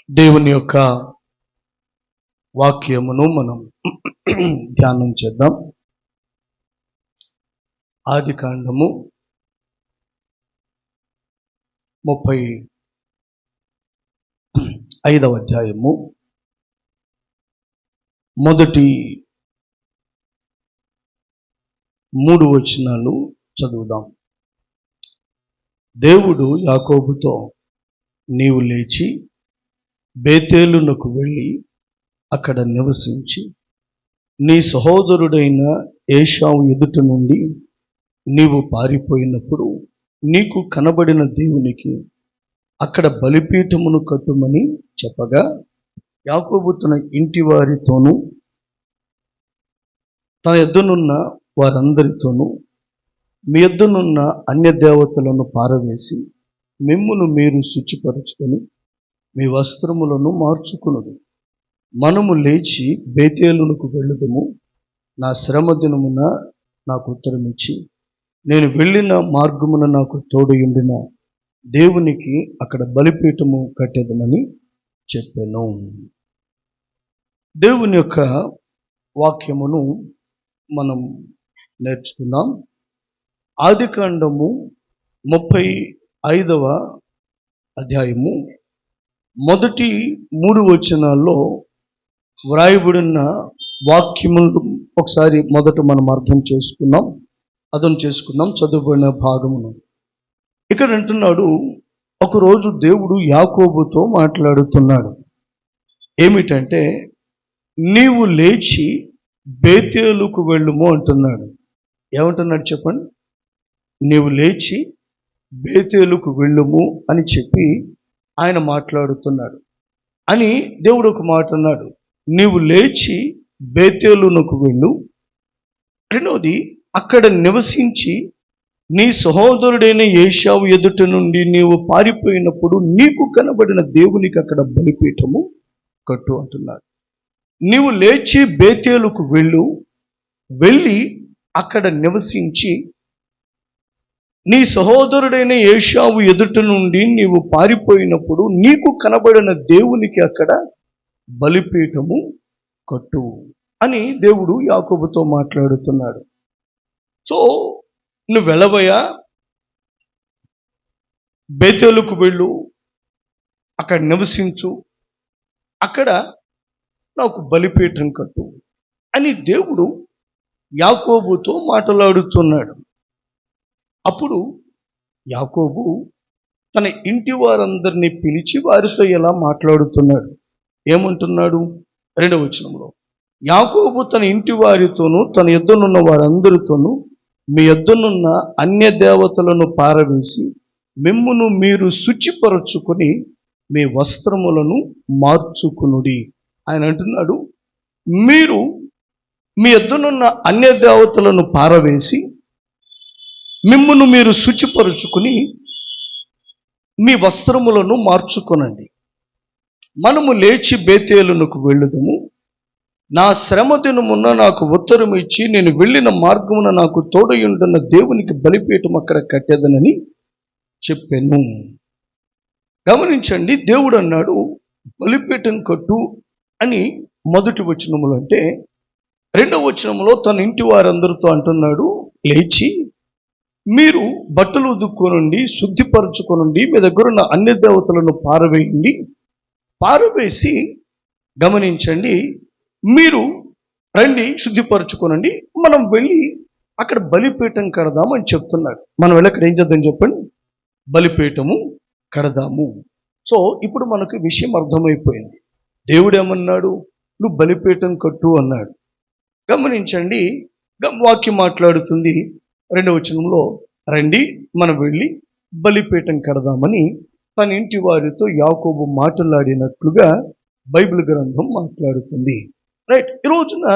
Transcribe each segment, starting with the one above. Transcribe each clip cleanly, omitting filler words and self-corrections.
దేవుని యొక్క వాక్యమును మనం ధ్యానం చేద్దాం. ఆదికాండము 35వ అధ్యాయము మొదటి 3 వచనాలు చదువుదాం. దేవుడు యాకోబుతో, నీవు లేచి బేతేలునకు వెళ్ళి అక్కడ నివసించి నీ సహోదరుడైన ఏశావు ఎదుట నుండి నీవు పారిపోయినప్పుడు నీకు కనబడిన దేవునికి అక్కడ బలిపీఠమును కట్టుమని చెప్పగా, యాకోబు తన ఇంటి వారితోనూ తన యొద్దనున్న వారందరితోనూ, మీ యొద్దనున్న అన్య దేవతలను పారవేసి మిమ్మును మీరు శుచిపరచుకొని మీ వస్త్రములను మార్చుకునుడు. మనము లేచి బేతేలునకు వెళ్ళుదము. నా శ్రమ దినమున నాకు ఉత్తరమిచ్చి నేను వెళ్ళిన మార్గమున నాకు తోడయుండిన దేవునికి అక్కడ బలిపీఠము కట్టేదమని చెప్పాను. దేవుని యొక్క వాక్యమును మనం నేర్చుకుందాం. ఆదికాండము 35వ అధ్యాయము మొదటి 3 వచనాల్లో వ్రాయబడిన వాక్యములు ఒకసారి మొదట మనం అర్థం చేసుకుందాం, చదువుబడిన భాగమును. ఇక్కడ అంటున్నాడు, ఒకరోజు దేవుడు యాకోబుతో మాట్లాడుతున్నాడు. ఏమిటంటే, నీవు లేచి బేతేలుకు వెళ్ళుము అంటున్నాడు. ఏమంటున్నాడు చెప్పండి? నీవు లేచి బేతేలుకు వెళ్ళుము అని చెప్పి ఆయన మాట్లాడుతున్నాడు. అని దేవుడు ఒక మాట అన్నాడు, నీవు లేచి బేతేలునకు వెళ్ళు. రెండవది, అక్కడ నివసించి నీ సహోదరుడైన ఏశావు ఎదుట నుండి నీవు పారిపోయినప్పుడు నీకు కనబడిన దేవునికి అక్కడ బలిపీఠము కట్టు అంటున్నాడు. నీవు లేచి బేతేలుకు వెళ్ళు, వెళ్ళి అక్కడ నివసించి నీ సహోదరుడైన ఏశావు ఎదుట నుండి నీవు పారిపోయినప్పుడు నీకు కనబడిన దేవునికి అక్కడ బలిపీఠము కట్టు అని దేవుడు యాకోబుతో మాట్లాడుతున్నాడు. సో నువ్వు వెళ్ళవయ్యా, బేతేలుకు వెళ్ళు, అక్కడ నివసించు, అక్కడ నాకు బలిపీఠం కట్టు అని దేవుడు యాకోబుతో మాట్లాడుతున్నాడు. అప్పుడు యాకోబు తన ఇంటి వారందరినీ పిలిచి వారితో ఎలా మాట్లాడుతున్నాడు, ఏమంటున్నాడు? 2వ వచనంలో, యాకోబు తన ఇంటి వారితోనూ తన యొద్దనున్న వారందరితోనూ, మీ యొద్దనున్న అన్య దేవతలను పారవేసి మిమ్మును మీరు శుచిపరచుకొని మీ వస్త్రములను మార్చుకునుడి. ఆయన అంటున్నాడు, మీరు మీ యొద్దనున్న అన్య దేవతలను పారవేసి మిమ్మును మీరు శుచిపరుచుకుని మీ వస్త్రములను మార్చుకొనండి. మనము లేచి బేతేలునకు వెళ్ళుదము. నా శ్రమ దినమున నాకు ఉత్తరం ఇచ్చి నేను వెళ్ళిన మార్గమున నాకు తోడయుండున్న దేవునికి బలిపీఠం అక్కడ కట్టేదనని చెప్పాను. గమనించండి, దేవుడు అన్నాడు బలిపీఠం కట్టు అని మొదటి వచనములు. అంటే 2వ వచనంలో తన ఇంటి వారందరితో అంటున్నాడు, లేచి మీరు బట్టలు ఉదుక్కొనండి, శుద్ధిపరచుకొనండి, మీ దగ్గర ఉన్న అన్య దేవతలను పారవేయండి. పారవేసి గమనించండి, మీరు రండి, శుద్ధిపరచుకోనండి, మనం వెళ్ళి అక్కడ బలిపీఠం కడదామని చెప్తున్నాడు. మనం వెళ్ళి అక్కడ ఏం చేద్దాం చెప్పండి? బలిపీఠము కడదాము. సో ఇప్పుడు మనకు విషయం అర్థమైపోయింది. దేవుడు ఏమన్నాడు? నువ్వు బలిపీఠం కట్టు అన్నాడు. గమనించండి, వాక్యం మాట్లాడుతుంది 2వ వచనంలో, రండి మనం వెళ్ళి బలిపీఠం కడదామని తన ఇంటి వారితో యాకోబు మాట్లాడినట్లుగా బైబిల్ గ్రంథం మాట్లాడుతుంది. రైట్. ఈ రోజున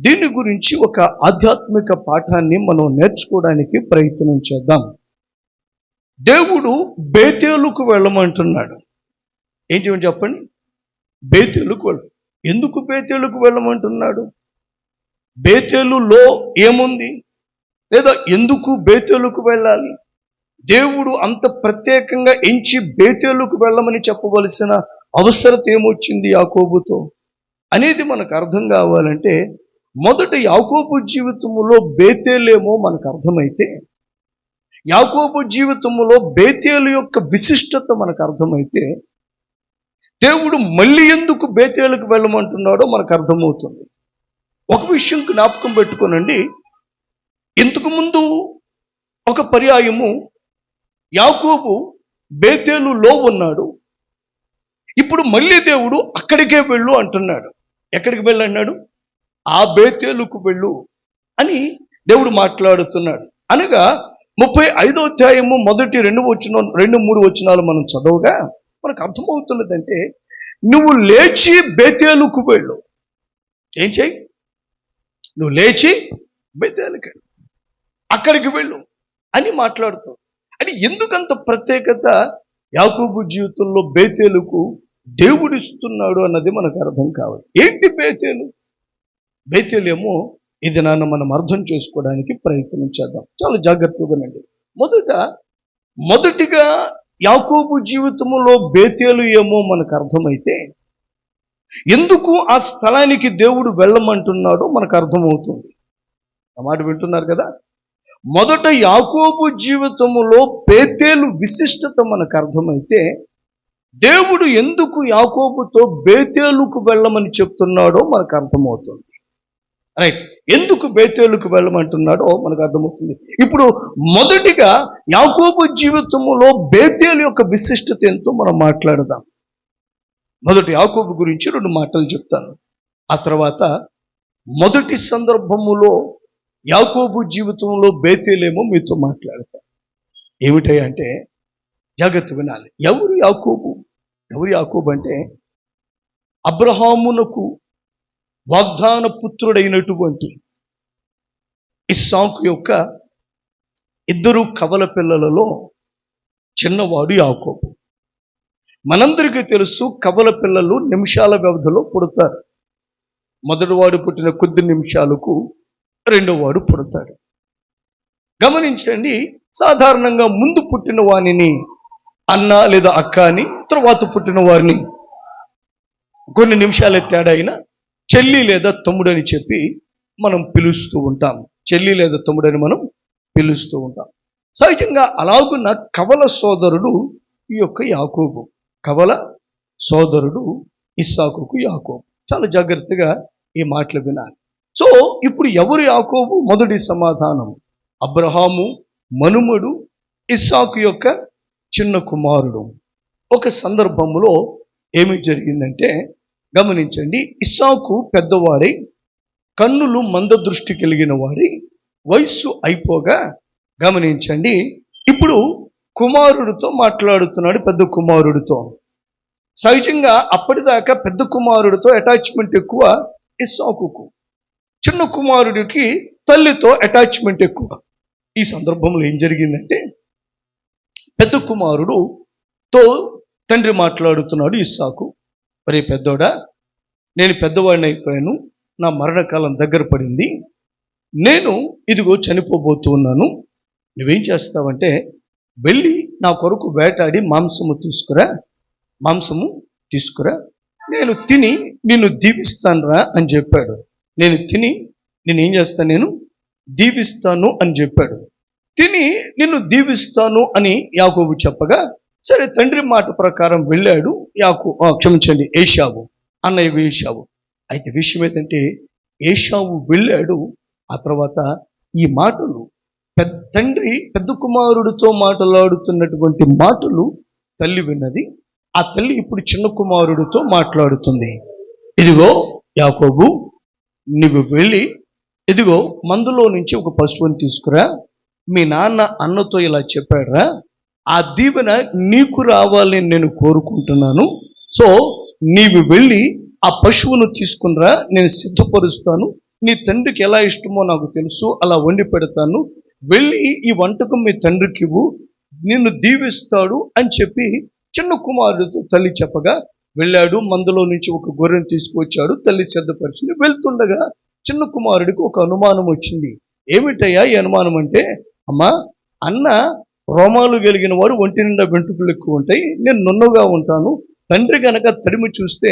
దీని గురించి ఒక ఆధ్యాత్మిక పాఠాన్ని మనం నేర్చుకోవడానికి ప్రయత్నం చేద్దాం. దేవుడు బేతేలుకు వెళ్ళమంటున్నాడు. ఏం చేయమని చెప్పండి? బేతేలుకు వెళ్ళు. ఎందుకు బేతేలుకు వెళ్ళమంటున్నాడు? బేతేలులో ఏముంది? లేదా ఎందుకు బేతేలుకు వెళ్ళాలి? దేవుడు అంత ప్రత్యేకంగా ఎంచి బేతేలుకు వెళ్ళమని చెప్పవలసిన అవసరత ఏమొచ్చింది యాకోబుతో అనేది మనకు అర్థం కావాలంటే మొదట యాకోబు జీవితంలో బేతేలేమో మనకు అర్థమైతే, యాకోబు జీవితంలో బేతేలు యొక్క విశిష్టత మనకు అర్థమైతే, దేవుడు మళ్ళీ ఎందుకు బేతేలుకు వెళ్ళమంటున్నాడో మనకు అర్థమవుతుంది. ఒక విషయం జ్ఞాపకం పెట్టుకోనండి, ఇంతకు ముందు ఒక పర్యాయము యాకోబు బేతేలులో ఉన్నాడు, ఇప్పుడు మళ్ళీ దేవుడు అక్కడికే వెళ్ళు అంటున్నాడు. ఎక్కడికి వెళ్ళు అన్నాడు? ఆ బేతేలుకు వెళ్ళు అని దేవుడు మాట్లాడుతున్నాడు. అనగా 35వ అధ్యాయము మొదటి 2-3 వచనాలు మనం చదవగా మనకు అర్థమవుతున్నదంటే, నువ్వు లేచి బేతేలుకు వెళ్ళు. ఏం చేయి? నువ్వు లేచి బేతేలుకు వెళ్ళు, అక్కడికి వెళ్ళు అని మాట్లాడుతావు. అని ఎందుకంత ప్రత్యేకత యాకోబు జీవితంలో బేతేలుకు దేవుడిస్తున్నాడు అన్నది మనకు అర్థం కావాలి. ఏంటి బేతేలు? బేతేలేమో ఇది మనం అర్థం చేసుకోవడానికి ప్రయత్నం చేద్దాం. చాలా జాగ్రత్తగానండి. మొదటిగా యాకోబు జీవితంలో బేతేలు ఏమో మనకు అర్థమైతే, ఎందుకు ఆ స్థలానికి దేవుడు వెళ్ళమంటున్నాడో మనకు అర్థమవుతుంది. ఆ మాట వింటున్నారు కదా? మొదట యాకోబు జీవితములో బేతేలు విశిష్టత మనకు అర్థమైతే, దేవుడు ఎందుకు యాకోబుతో బేతేలుకు వెళ్ళమని చెప్తున్నాడో మనకు అర్థమవుతుంది. రైట్, ఎందుకు బేతేలుకు వెళ్ళమంటున్నాడో మనకు అర్థమవుతుంది. ఇప్పుడు మొదటిగా యాకోబు జీవితములో బేతేలు యొక్క విశిష్టత ఎంతో మనం మాట్లాడదాం. మొదటి యాకోబు గురించి 2 మాటలు చెప్తాను. ఆ తర్వాత మొదటి సందర్భములో యాకోబు జీవితంలో బేతేలేమో మీతో మాట్లాడతాను. ఏమిటంటే జాగ్రత్త వినాలి. ఎవరు యాకోబు అంటే అబ్రహామునకు వాగ్దాన పుత్రుడైనటువంటి ఇస్సాకు యొక్క 2 కవల పిల్లలలో చిన్నవాడు యాకోబు. మనందరికీ తెలుసు, కవల పిల్లలు నిమిషాల వ్యవధిలో పుడతారు. మొదటివాడు పుట్టిన కొద్ది నిమిషాలకు రెండోవాడు పుడతాడు. గమనించండి, సాధారణంగా ముందు పుట్టిన వానిని అన్న లేదా అక్క అని, తర్వాత పుట్టిన వారిని కొన్ని నిమిషాల తేడా అయినా చెల్లి లేదా తమ్ముడు అని చెప్పి మనం పిలుస్తూ ఉంటాం. చెల్లి లేదా తమ్ముడని మనం పిలుస్తూ ఉంటాం. సహజంగా అలాగున్న కవల సోదరుడు ఈ యొక్క యాకోబు. కవల సోదరుడు ఇస్సాకుకు యాకోబు. చాలా జాగ్రత్తగా ఈ మాటలు వినాలి. సో ఇప్పుడు ఎవరు యాకోబు? మొదటి సమాధానం, అబ్రహాము మనుమడు, ఇస్సాకు యొక్క చిన్న కుమారుడు. ఒక సందర్భంలో ఏమి జరిగిందంటే గమనించండి, ఇస్సాకు పెద్దవాడై కన్నులు మందదృష్టి కలిగిన వాడి వయస్సు అయిపోగా, గమనించండి, ఇప్పుడు కుమారుడితో మాట్లాడుతున్నాడు. పెద్ద కుమారుడితో. సహజంగా అప్పటిదాకా పెద్ద కుమారుడితో అటాచ్మెంట్ ఎక్కువ ఇస్సాకుకు, చిన్న కుమారుడికి తల్లితో అటాచ్మెంట్ ఎక్కువ. ఈ సందర్భంలో ఏం జరిగిందంటే, పెద్ద కుమారుడుతో తండ్రి మాట్లాడుతున్నాడు ఇస్సాకు. మరి పెద్దోడా, నేను పెద్దవాడిని అయిపోయాను, నా మరణకాలం దగ్గర పడింది, నేను ఇదిగో చనిపోబోతున్నాను. నువ్వేం చేస్తావంటే వెళ్ళి నా కొరకు వేటాడి మాంసము తీసుకురా, నేను తిని నిన్ను దీవిస్తానురా అని చెప్పాడు. నేనేం చేస్తాను, నేను దీవిస్తాను అని చెప్పాడు. తిని నిన్ను దీవిస్తాను అని యాకోబు చెప్పగా, సరే తండ్రి మాట ప్రకారం వెళ్ళాడు ఏశావు, అన్నయ్య ఏశావు. అయితే విషయం ఏంటంటే, ఏశావు వెళ్ళాడు. ఆ తర్వాత ఈ మాటలు తండ్రి పెద్ద కుమారుడితో మాట్లాడుతున్నటువంటి మాటలు తల్లి విన్నది. ఆ తల్లి ఇప్పుడు చిన్న కుమారుడితో మాట్లాడుతుంది. ఇదిగో యాకోబు, నువ్వు వెళ్ళి ఇదిగో మందులో నుంచి ఒక పశువుని తీసుకురా, మీ నాన్న అన్నతో ఇలా చెప్పాడురా, ఆ దీవెన నీకు రావాలని నేను కోరుకుంటున్నాను. సో నీవు వెళ్ళి ఆ పశువును తీసుకునిరా, నేను సిద్ధపరుస్తాను, నీ తండ్రికి ఎలా ఇష్టమో నాకు తెలుసు, అలా వండి పెడతాను, వెళ్ళి ఈ వంటకం మీ తండ్రికి ఇవ్వు, నిన్ను దీవిస్తాడు అని చెప్పి చిన్న కుమారుడితో తల్లి చెప్పగా వెళ్ళాడు. మందులో నుంచి ఒక గొర్రెను తీసుకువచ్చాడు, తల్లి సిద్ధపరిచింది. వెళ్తుండగా చిన్న కుమారుడికి ఒక అనుమానం వచ్చింది. ఏమిటయ్యా ఈ అనుమానం అంటే, అమ్మా, అన్న రోమాలు కలిగిన వారు ఒంటి నిండా వెంట్రుకలు ఎక్కువ ఉంటాయి, నేను నున్నగా ఉంటాను, తండ్రి గనక తరిమి చూస్తే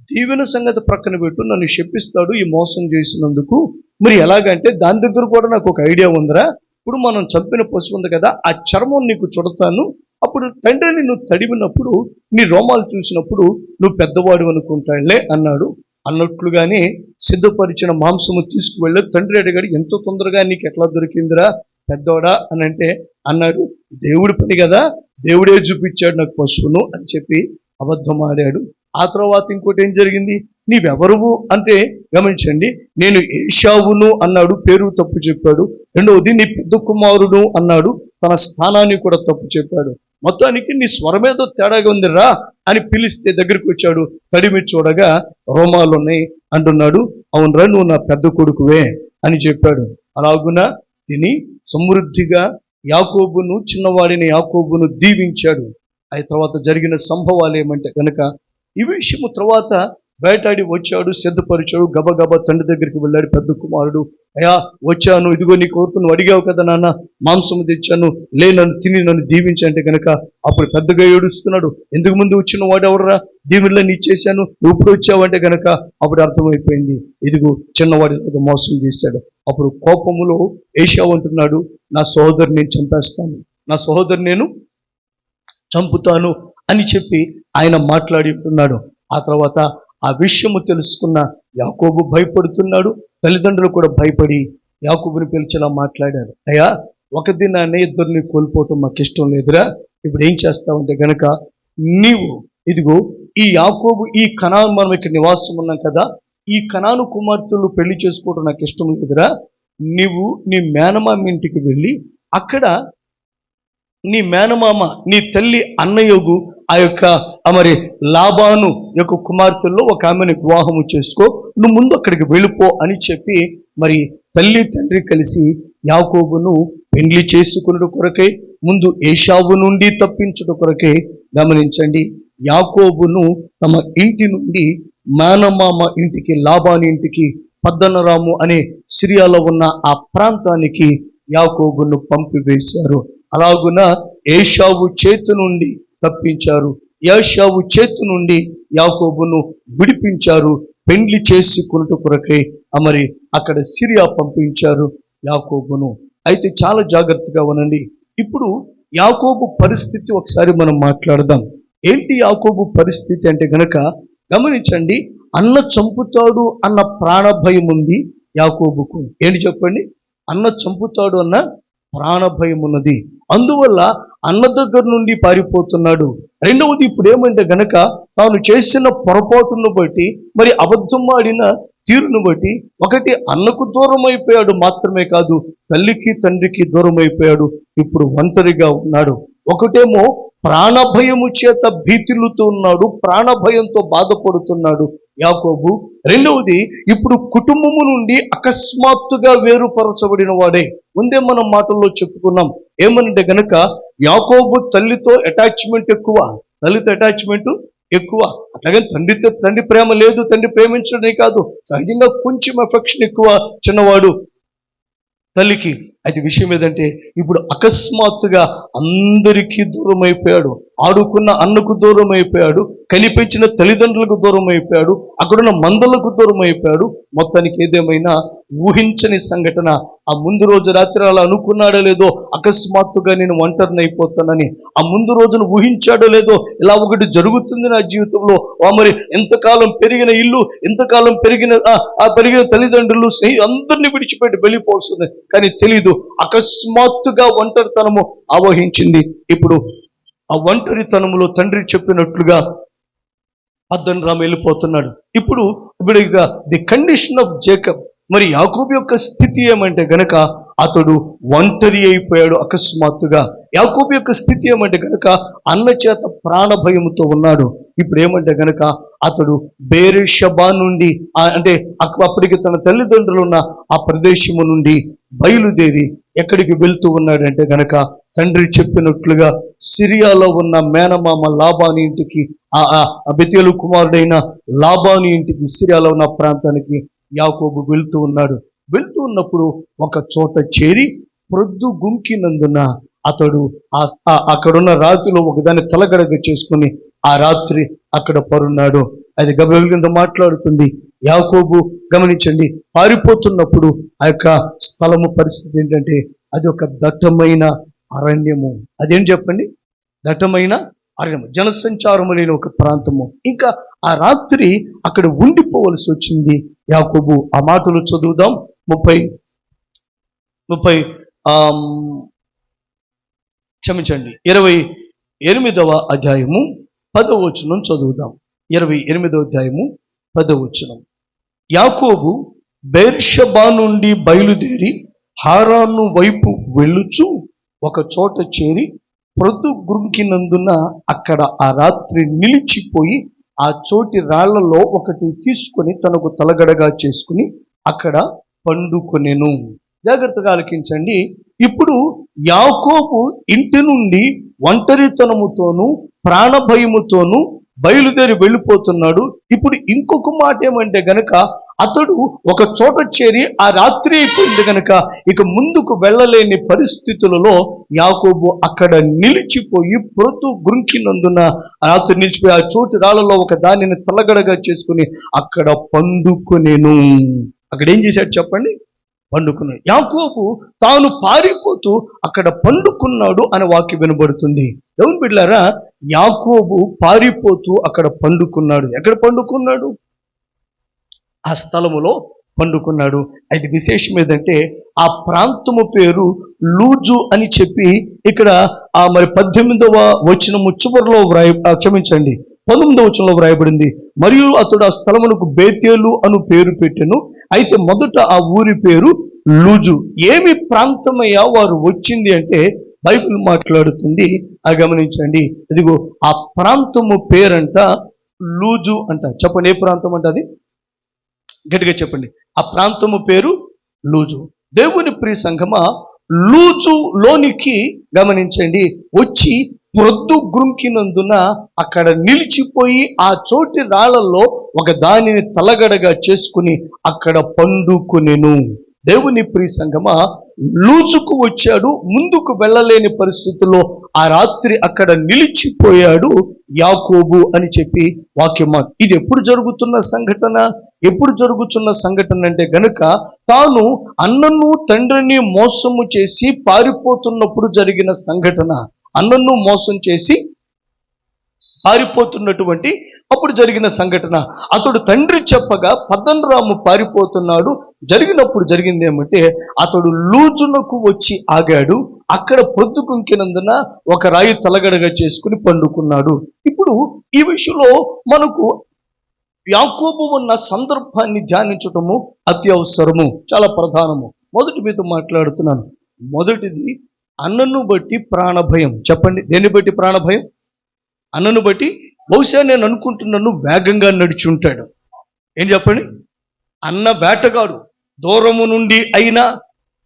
దీవెన సంగతి ప్రక్కన పెట్టు, నన్ను శపిస్తాడు ఈ మోసం చేసినందుకు. మరి ఎలాగంటే దాని దగ్గర కూడా నాకు ఒక ఐడియా ఉందిరా. ఇప్పుడు మనం చంపిన పశువు ఉంది కదా, ఆ చర్మం నీకు చుడతాను. అప్పుడు తండ్రిని నువ్వు తడిమినప్పుడు నీ రోమాలు చూసినప్పుడు నువ్వు పెద్దవాడు అనుకుంటాడులే అన్నాడు. అన్నట్లుగానే సిద్ధపరిచిన మాంసము తీసుకువెళ్ళి తండ్రి అడిగాడు, ఎంతో తొందరగా నీకు ఎట్లా దొరికిందిరా పెద్దవాడా అని అంటే అన్నాడు, దేవుడి పని కదా, దేవుడే చూపించాడు నాకు పశువును అని చెప్పి అబద్ధం ఆడాడు. ఆ తర్వాత ఇంకోటి ఏం జరిగింది, నీవెవరువు అంటే గమనించండి, నేను ఏశావును అన్నాడు, పేరు తప్పు చెప్పాడు. రెండవది నీ పెద్ద కుమారుడు అన్నాడు, తన స్థానాన్ని కూడా తప్పు చెప్పాడు. మొత్తానికి నీ స్వరమేదో తేడాగా ఉందిరా అని పిలిస్తే దగ్గరికి వచ్చాడు. తడిమి చూడగా రోమాలు ఉన్నాయి అంటున్నాడు. అవునరా, నువ్వు నా పెద్ద కొడుకువే అని చెప్పాడు. అలాగున తిని సమృద్ధిగా యాకోబును, చిన్నవాడిని యాకోబును దీవించాడు. ఆ తర్వాత జరిగిన సంభవాలు ఏమంటే కనుక ఈ విషయము తర్వాత బయటాడి వచ్చాడు, సిద్ధపరిచాడు. గబగబా తండ్రి దగ్గరికి వెళ్ళాడు పెద్ద కుమారుడు. అయ్యా వచ్చాను, ఇదిగో నీ కోరుకు నువ్వు అడిగావు కదా నాన్న, మాంసము తెచ్చాను, లే నన్ను తిని నన్ను దీవించంటే కనుక అప్పుడు పెద్దగా ఏడుస్తున్నాడు. ఎందుకు ముందు వచ్చిన వాడు ఎవడరా, దీవుల్లో ఇచ్చేశాను, నువ్వు ఇప్పుడు వచ్చావంటే కనుక అప్పుడు అర్థమైపోయింది, ఇదిగో చిన్నవాడి మోసం చేశాడు. అప్పుడు కోపములో ఏశావు అంటున్నాడు, నా సహోదరుని నేను చంపేస్తాను, నా సహోదరుని నేను చంపుతాను అని చెప్పి ఆయన మాట్లాడి ఉన్నాడు. ఆ తర్వాత ఆ విషయము తెలుసుకున్న యాకోబు భయపడుతున్నాడు. తల్లిదండ్రులు కూడా భయపడి యాకోబుని పిలిచేలా మాట్లాడారు. అయ్యా, ఒక దినాన్ని ఇద్దరిని కోల్పోవటం మాకు ఇష్టం లేదురా. ఇప్పుడు ఏం చేస్తావంటే గనక నీవు ఇదిగో ఈ యాకోబు, ఈ కనాను, మనం ఇక్కడ నివాసం ఉన్నాం కదా, ఈ కనాను కుమార్తెలు పెళ్లి చేసుకోవటం నాకు ఇష్టం లేదురా. నీవు నీ మేనమామ ఇంటికి వెళ్ళి అక్కడ నీ మేనమామ, నీ తల్లి అన్నయోగు ఆ యొక్క మరి లాబాను యొక్క కుమార్తెల్లో ఒక ఆమెను వివాహము చేసుకో, నువ్వు ముందు అక్కడికి వెళ్ళిపో అని చెప్పి మరి తల్లి తండ్రి కలిసి యాకోబును పెండ్లి చేసుకున్న కొరకై ముందు ఏశావు నుండి తప్పించుట కొరకై గమనించండి, యాకోబును తమ ఇంటి నుండి మేనమామ ఇంటికి, లాబాని ఇంటికి, పద్దనరాము అనే సిరియాలో ఉన్న ఆ ప్రాంతానికి యాకోబును పంపివేశారు. అలాగున ఏశావు చేతి నుండి తప్పించారు, ఏశావు చేతి నుండి యాకోబును విడిపించారు. పెండ్లి చేసుకున్నట్టు కొరకై మరి అక్కడ సిరియా పంపించారు యాకోబును. అయితే చాలా జాగ్రత్తగా ఉనండి. ఇప్పుడు యాకోబు పరిస్థితి ఒకసారి మనం మాట్లాడదాం. ఏంటి యాకోబు పరిస్థితి అంటే గనక గమనించండి, అన్న చంపుతాడు అన్న ప్రాణభయం ఉంది యాకోబుకు. ఏంటి చెప్పండి, అన్న చంపుతాడు అన్న ప్రాణభయం ఉన్నది. అందువల్ల అన్న దగ్గర నుండి పారిపోతున్నాడు. రెండవది ఇప్పుడు ఏమంటే గనక తాను చేసిన పొరపాటును బట్టి, మరి అబద్ధం ఆడిన తీరును బట్టి, ఒకటి అన్నకు దూరం అయిపోయాడు మాత్రమే కాదు, తల్లికి తండ్రికి దూరం అయిపోయాడు. ఇప్పుడు ఒంటరిగా ఉన్నాడు. ఒకటేమో ప్రాణభయము చేత భీతిల్లుతూ ఉన్నాడు, ప్రాణభయంతో బాధపడుతున్నాడు యాకోబు. రెండవది ఇప్పుడు కుటుంబము నుండి అకస్మాత్తుగా వేరుపరచబడిన వాడే. ముందే మనం మాటల్లో చెప్పుకున్నాం ఏమనంటే గనక యాకోబు తల్లితో అటాచ్మెంట్ ఎక్కువ, తల్లితో అటాచ్మెంట్ ఎక్కువ. అట్లాగే తండ్రి ప్రేమ లేదు, తండ్రి ప్రేమించడమే కాదు, సహజంగా కొంచెం ఎఫెక్షన్ ఎక్కువ చిన్నవాడు తల్లికి. అయితే విషయం ఏదంటే ఇప్పుడు అకస్మాత్తుగా అందరికీ దూరం అయిపోయాడు. ఆడుకున్న అన్నకు దూరం అయిపోయాడు, కనిపించిన తల్లిదండ్రులకు దూరం అయిపోయాడు, అక్కడున్న మందలకు దూరం అయిపోయాడు. మొత్తానికి ఏదేమైనా ఊహించని సంఘటన. ఆ ముందు రోజు రాత్రి అలా అనుకున్నాడో లేదో, అకస్మాత్తుగా నేను ఒంటరిని అయిపోతానని ఆ ముందు రోజును ఊహించాడో లేదో, ఇలా ఒకటి జరుగుతుంది నా జీవితంలో. మరి ఎంతకాలం పెరిగిన ఇల్లు, ఎంతకాలం పెరిగిన తల్లిదండ్రులు, అందరినీ విడిచిపెట్టి వెళ్ళిపోతుంది. కానీ తెలీదు, అకస్మాత్తుగా ఒంటరితనము ఆవహించింది. ఇప్పుడు ఆ ఒంటరితనములో తండ్రి చెప్పినట్లుగా పద్దనరాము వెళ్ళిపోతున్నాడు. ఇప్పుడు ది కండిషన్ ఆఫ్ జేకబ్, మరి యాకోబు యొక్క స్థితి ఏమంటే గనక అతడు ఒంటరి అయిపోయాడు అకస్మాత్తుగా. యాకోబు యొక్క స్థితి ఏమంటే గనక అన్న చేత ప్రాణభయముతో ఉన్నాడు. ఇప్పుడు ఏమంటే గనక అతడు బేరేషబా నుండి, అంటే అప్పటికి తన తల్లిదండ్రులు ఉన్న ఆ ప్రదేశము నుండి బయలుదేరి ఎక్కడికి వెళ్తూ ఉన్నాడంటే గనక తండ్రి చెప్పినట్లుగా సిరియాలో ఉన్న మేనమామ లాబాని ఇంటికి, ఆ బెతేలు కుమారుడైన లాబాని ఇంటికి, సిరియాలో ఉన్న ప్రాంతానికి యాకోబు వెళ్తూ ఉన్నాడు. వెళ్తూ ఉన్నప్పుడు ఒక చోట చేరి ప్రొద్దు గుంకినందున అతడు అక్కడున్న రాతిలో ఒకదాన్ని తలగడగ చేసుకుని ఆ రాత్రి అక్కడ పరున్నాడు. అది గబియలు కింద మాట్లాడుతుంది. యాకోబు గమనించండి, పారిపోతున్నప్పుడు ఆ యొక్క స్థలము పరిస్థితి ఏంటంటే అది ఒక దట్టమైన అరణ్యము. అదేం చెప్పండి, దట్టమైన అరణ్యము, జనసంచారము లేని ఒక ప్రాంతము. ఇంకా ఆ రాత్రి అక్కడ ఉండిపోవలసి వచ్చింది యాకోబు. ఆ మాటలు చదువుదాం. 28వ అధ్యాయము 10వ వచనం చదువుదాం. 28వ అధ్యాయము 10వ వచనం. యాకోబు బెర్షెబా నుండి బయలుదేరి హారాను వైపు వెళ్ళుచు ఒక చోట చేరి ప్రొద్దు గుంకినందున అక్కడ ఆ రాత్రి నిలిచిపోయి ఆ చోటి రాళ్లలో ఒకటి తీసుకొని తనకు తలగడగా చేసుకుని అక్కడ పండుకొనెను. జాగ్రత్తగా ఆలకించండి. ఇప్పుడు యాకోబు ఇంటి నుండి ఒంటరితనముతోనూ ప్రాణభయముతోనూ బయలుదేరి వెళ్ళిపోతున్నాడు. ఇప్పుడు ఇంకొక మాట ఏమంటే గనక అతడు ఒక చోట చేరి ఆ రాత్రి అయిపోయింది గనక ఇక ముందుకు వెళ్ళలేని పరిస్థితులలో యాకోబు అక్కడ నిలిచిపోయి ప్రొద్దు గుంకినందున రాత్రి నిలిచిపోయి ఆ చోటు రాళ్లలో ఒక దానిని తలగడగా చేసుకుని అక్కడ పండుకొనెను. అక్కడ ఏం చేశాడు చెప్పండి? పండుకున్నాడు. యాకోబు తాను పారిపోతూ అక్కడ పండుకున్నాడు అనే వాక్యం వినబడుతుంది. దేవుని బిడ్డలారా, యాకోబు పారిపోతూ అక్కడ పండుకున్నాడు. ఎక్కడ పండుకున్నాడు? ఆ స్థలములో పండుకున్నాడు. అయితే విశేషం ఏదంటే ఆ ప్రాంతము పేరు లూజు అని చెప్పి ఇక్కడ మరి 18వ వచనము చివరిలో క్షమించండి 19వ వచనంలో వ్రాయబడింది. మరియు అతడు ఆ స్థలమునకు బేతేలు అను పేరు పెట్టెను. అయితే మొదట ఆ ఊరి పేరు లూజు. ఏమి ప్రాంతమయ్యా వారు వచ్చింది అంటే బైబిల్ మాట్లాడుతుంది. గమనించండి. ఇదిగో ఆ ప్రాంతము పేరంట లూజు అంట. చెప్పండి, ఏ ప్రాంతం అంట అది? గట్టిగా చెప్పండి. ఆ ప్రాంతము పేరు లూజు. దేవుని ప్రియ సంఘమా, లూజు లోనికి గమనించండి వచ్చి ప్రొద్దు గుంకినందున అక్కడ నిలిచిపోయి ఆ చోటి రాళ్లలో ఒక దానిని తలగడగా చేసుకుని అక్కడ పండుకొనెను. దేవుని ప్రియ సంఘమా, లూజుకు వచ్చాడు. ముందుకు వెళ్ళలేని పరిస్థితుల్లో ఆ రాత్రి అక్కడ నిలిచిపోయాడు యాకోబు అని చెప్పి వాక్యం. ఇది ఎప్పుడు జరుగుతున్న సంఘటన? ఎప్పుడు జరుగుతున్న సంఘటన అంటే గనుక తాను అన్నను తండ్రిని మోసము చేసి పారిపోతున్నప్పుడు జరిగిన సంఘటన. అన్నను మోసం చేసి పారిపోతున్నటువంటి అప్పుడు జరిగిన సంఘటన. అతడు తండ్రి చెప్పగా పద్దనరాము పారిపోతున్నాడు. జరిగినప్పుడు జరిగింది ఏమంటే అతడు లూజునకు వచ్చి ఆగాడు. అక్కడ పొద్దుకుంకినందున ఒక రాయి తలగడగా చేసుకుని పండుకున్నాడు. ఇప్పుడు ఈ విషయంలో మనకు యాకోబు ఉన్న సందర్భాన్ని ధ్యానించటము అత్యవసరము, చాలా ప్రధానము. మొదటి మీతో మాట్లాడుతున్నాను. మొదటిది అన్నను బట్టి ప్రాణభయం. చెప్పండి, దేన్ని బట్టి ప్రాణభయం? అన్నను బట్టి. బహుశా నేను అనుకుంటున్నాను వేగంగా నడిచి ఉంటాడు. ఏం చెప్పండి? అన్న వేటగాడు, దూరము నుండి అయినా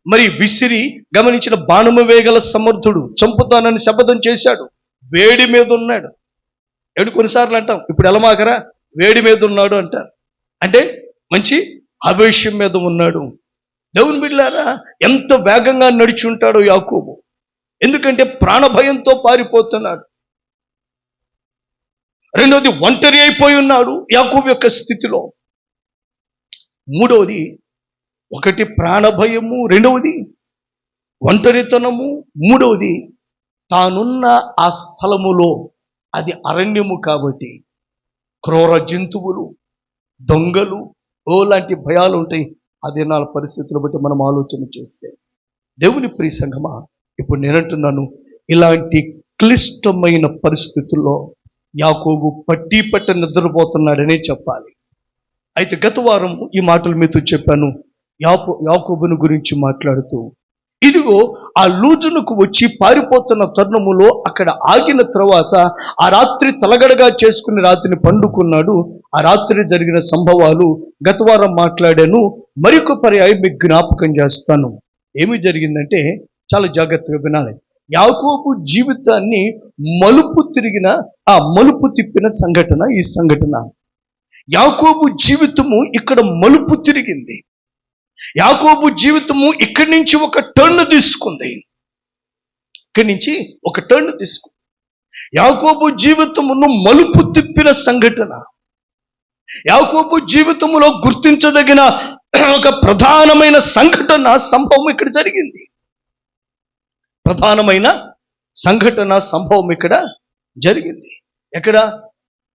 మరి విసిరి గమనించిన బాణము వేగల సమర్థుడు, చంపుతానని శపథం చేశాడు. వేడి మీద ఉన్నాడు. కొన్నిసార్లు అంటాం, ఇప్పుడు ఎలమాకరా వేడి మీద ఉన్నాడు అంటారు. అంటే మంచి ఆవేశం మీద ఉన్నాడు. దేవుని బిడ్డలారా, ఎంత వేగంగా నడిచి ఉంటాడో యాకోబు. ఎందుకంటే ప్రాణభయంతో పారిపోతున్నాడు. రెండవది ఒంటరి అయిపోయి ఉన్నాడు యాకోబు యొక్క స్థితిలో. మూడవది ఒకటి ప్రాణభయము, రెండవది ఒంటరితనము, మూడవది తానున్న ఆ స్థలములో అది అరణ్యము కాబట్టి క్రూర జంతువులు, దొంగలు లాంటి భయాలు ఉంటాయి. అదే నాలుగు పరిస్థితులు బట్టి మనం ఆలోచన చేస్తే. దేవుని ప్రియ సంఘమా, ఇప్పుడు నేనంటున్నాను, ఇలాంటి క్లిష్టమైన పరిస్థితుల్లో యాకోబు పట్టి నిద్రపోతున్నాడనే చెప్పాలి. అయితే గత వారం ఈ మాటలు మీతో చెప్పాను. యాకోబును గురించి మాట్లాడుతూ ఇదిగో ఆ లూజునకు వచ్చి పారిపోతున్న తరుణములో అక్కడ ఆగిన తర్వాత ఆ రాత్రి తలగడగా చేసుకుని రాత్రిని పండుకున్నాడు. ఆ రాత్రి జరిగిన సంభవాలు గత వారం మాట్లాడాను. మరొక పర్యాయం మీకు జ్ఞాపకం చేస్తాను. ఏమి జరిగిందంటే చాలా జాగ్రత్తగా వినాలి. యాకోబు జీవితాన్ని మలుపు తిప్పిన సంఘటన ఈ సంఘటన. యాకోబు జీవితము ఇక్కడ మలుపు తిరిగింది. యాకోబు జీవితము ఇక్కడి నుంచి ఒక టర్న్ తీసుకుంది. యాకోబు జీవితమును మలుపు తిప్పిన సంఘటన, యాకోబు జీవితములో గుర్తించదగిన ఒక ప్రధానమైన సంభవం ఇక్కడ జరిగింది. ప్రధానమైన సంభవం ఇక్కడ జరిగింది. ఎక్కడ?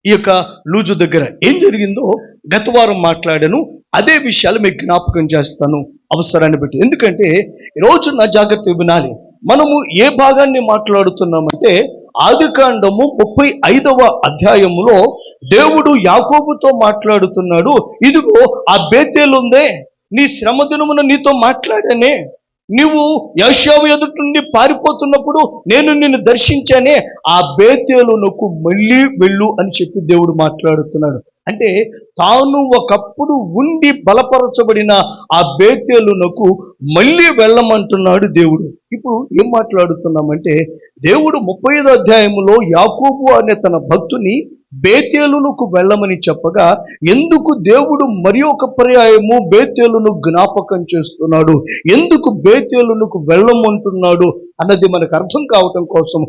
ఈ యొక్క లూజు దగ్గర. ఏం జరిగిందో గత వారం మాట్లాడాను. అదే విషయాలు మీకు జ్ఞాపకం చేస్తాను అవసరాన్ని బట్టి. ఎందుకంటే ఈరోజు నా జాగ్రత్త వినాలి. మనము ఏ భాగాన్ని మాట్లాడుతున్నామంటే ఆదికాండము 35వ అధ్యాయములో దేవుడు యాకోబుతో మాట్లాడుతున్నాడు. ఇదిగో ఆ బేతేలు ఉందే, నీ శ్రమ దినమున నీతో మాట్లాడానే, నీవు యోషువ ఎదుట నుండి పారిపోతున్నప్పుడు నేను నిన్ను దర్శించానే, ఆ బేతేలునకు మళ్ళీ వెళ్ళు అని చెప్పి దేవుడు మాట్లాడుతున్నాడు. అంటే తాను ఒకప్పుడు ఉండి బలపరచబడిన ఆ బేతేలునకు మళ్ళీ వెళ్ళమంటున్నాడు దేవుడు. ఇప్పుడు ఏం మాట్లాడుతున్నామంటే దేవుడు 35వ అధ్యాయములో యాకోబు అనే తన భక్తుని బేతేలునకు వెళ్ళమని చెప్పగా ఎందుకు దేవుడు మరి ఒక పర్యాయము బేతేలును జ్ఞాపకం చేస్తున్నాడు, ఎందుకు బేతేలునకు వెళ్ళమంటున్నాడు అన్నది మనకు అర్థం కావటం కోసం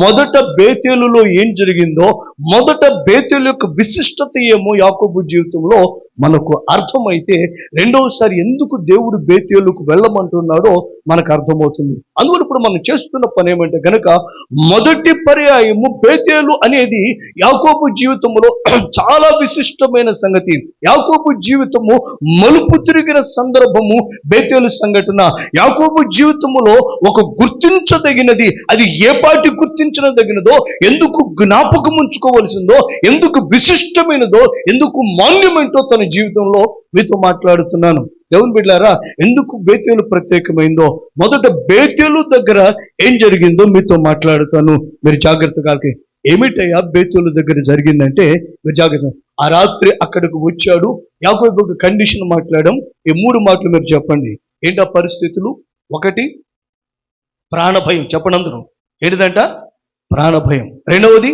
మొదట బేతేలులో ఏం జరిగిందో, మొదట బేతేలు యొక్క విశిష్టత ఏమో యాకోబు జీవితంలో మనకు అర్థమైతే రెండవసారి ఎందుకు దేవుడు బేతేలుకు వెళ్ళమంటున్నాడో మనకు అర్థమవుతుంది. అందువల్ల ఇప్పుడు మనం చేస్తున్న పని ఏమంటే గనక మొదటి పర్యాయము బేతేలు అనేది యాకోబు జీవితంలో చాలా విశిష్టమైన సంగతి. యాకోబు జీవితము మలుపు తిరిగిన సందర్భము బేతేలు సంఘటన. యాకోబు జీవితములో ఒక గుర్తించదగినది, అది ఏ పాటి గుర్తించదగినదో, ఎందుకు జ్ఞాపకం ఉంచుకోవలసిందో, ఎందుకు విశిష్టమైనదో, ఎందుకు మాన్యమెంటో తన జీవితంలో మీతో మాట్లాడుతున్నాను. దేవుని బిడ్డలారా, ఎందుకు బేతేలు ప్రత్యేకమైందో, మొదట బేతేలు దగ్గర ఏం జరిగిందో మీతో మాట్లాడుతాను. మీరు జాగ్రత్తగా ఏమిటయ్యా బేతేలు దగ్గర జరిగిందంటే మీరు జాగ్రత్త. ఆ రాత్రి అక్కడికి వచ్చాడు యాకోబు. ఒక కండిషన్ మాట్లాడడం. ఈ 3 మాటలు మీరు చెప్పండి. ఏంటా పరిస్థితులు? 1 ప్రాణభయం. చెప్పండి అందరూ. ఏంటిదంట? ప్రాణభయం. 2వది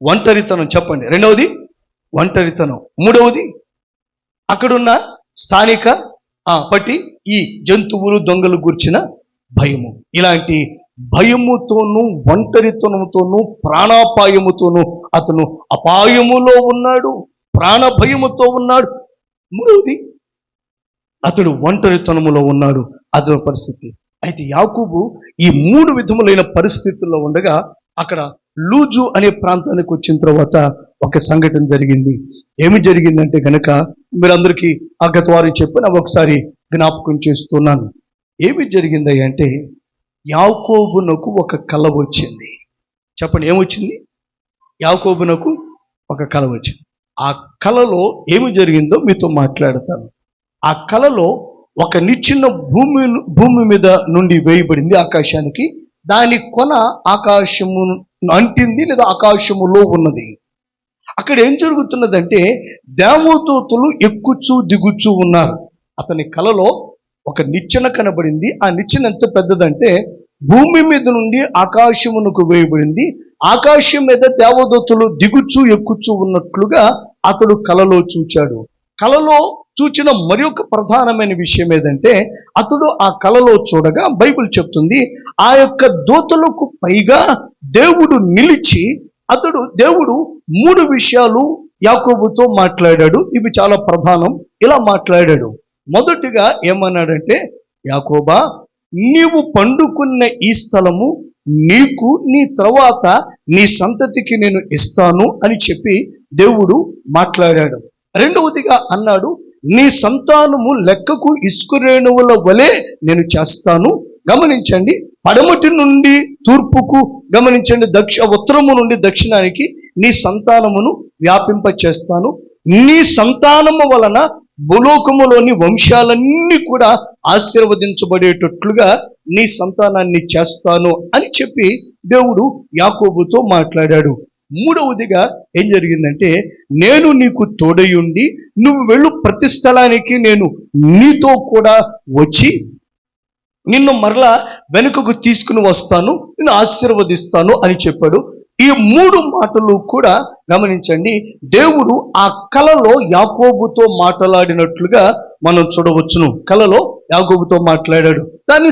ఒంటరితనం. చెప్పండి. 2వది ఒంటరితనం. 3వది అక్కడున్న స్థానిక పట్టి ఈ జంతువులు దొంగలు గుర్చిన భయము. ఇలాంటి భయముతోనూ ఒంటరితనముతోనూ ప్రాణాపాయముతోనూ అతను అపాయములో ఉన్నాడు, ప్రాణ భయముతో ఉన్నాడు. 3వది అతడు ఒంటరితనములో ఉన్నాడు. అదో పరిస్థితి. అయితే యాకోబు ఈ 3 విధములైన పరిస్థితుల్లో ఉండగా అక్కడ లూజు అనే ప్రాంతానికి వచ్చిన తర్వాత ఒక సంఘటన జరిగింది. ఏమి జరిగిందంటే గనక మీరందరికీ గత వారం చెప్పిన ఒకసారి జ్ఞాపకం చేస్తున్నాను. ఏమి జరిగింది అంటే యాకోబునకు ఒక కల వచ్చింది. చెప్పండి, ఏమొచ్చింది? యాకోబునకు ఒక కల వచ్చింది. ఆ కలలో ఏమి జరిగిందో మీతో మాట్లాడతాను. ఆ కలలో ఒక నిచ్చెన భూమి మీద నుండి వేయబడింది ఆకాశానికి. దాని కొన ఆకాశము అంటింది, లేదా ఆకాశములో ఉన్నది. అక్కడ ఏం జరుగుతున్నదంటే దేవదూతలు ఎక్కుచూ దిగుచూ ఉన్నారు. అతని కలలో ఒక నిచ్చెన కనబడింది. ఆ నిచ్చెన ఎంత పెద్దదంటే భూమి మీద నుండి ఆకాశమునకు వేయబడింది. ఆకాశం మీద దేవదూతలు దిగుచూ ఎక్కుచూ ఉన్నట్లుగా అతడు కలలో చూచాడు. కలలో చూచిన మరి ఒక ప్రధానమైన విషయం ఏదంటే అతడు ఆ కలలో చూడగా బైబిల్ చెప్తుంది ఆ యొక్క దూతలకు పైగా దేవుడు నిలిచి దేవుడు 3 విషయాలు యాకోబుతో మాట్లాడాడు. ఇవి చాలా ప్రధానం. ఇలా మాట్లాడాడు. మొదటిగా ఏమన్నాడంటే, యాకోబా, నీవు పండుకున్న ఈ స్థలము నీకు నీ తర్వాత నీ సంతతికి నేను ఇస్తాను అని చెప్పి దేవుడు మాట్లాడాడు. రెండవదిగా అన్నాడు, నీ సంతానము లెక్కకు ఇసుక రేణువుల వలె నేను చేస్తాను. గమనించండి, పడమటి నుండి తూర్పుకు, గమనించండి, ఉత్తరము నుండి దక్షిణానికి నీ సంతానమును వ్యాపింప చేస్తాను. నీ సంతానము వలన భూలోకములోని వంశాలన్నీ కూడా ఆశీర్వదించబడేటట్లుగా నీ సంతానాన్ని చేస్తాను అని చెప్పి దేవుడు యాకోబుతో మాట్లాడాడు. 3వదిగా ఏం జరిగిందంటే, నేను నీకు తోడయుండి నువ్వు వెళ్ళు ప్రతి స్థలానికి నేను నీతో కూడా వచ్చి నిన్ను మరలా వెనుకకు తీసుకుని వస్తాను, నిన్ను ఆశీర్వదిస్తాను అని చెప్పాడు. ఈ మూడు మాటలు కూడా గమనించండి, దేవుడు ఆ కలలో యాకోబుతో మాట్లాడినట్లుగా మనం చూడవచ్చును. కలలో యాకోబుతో మాట్లాడాడు. దాన్ని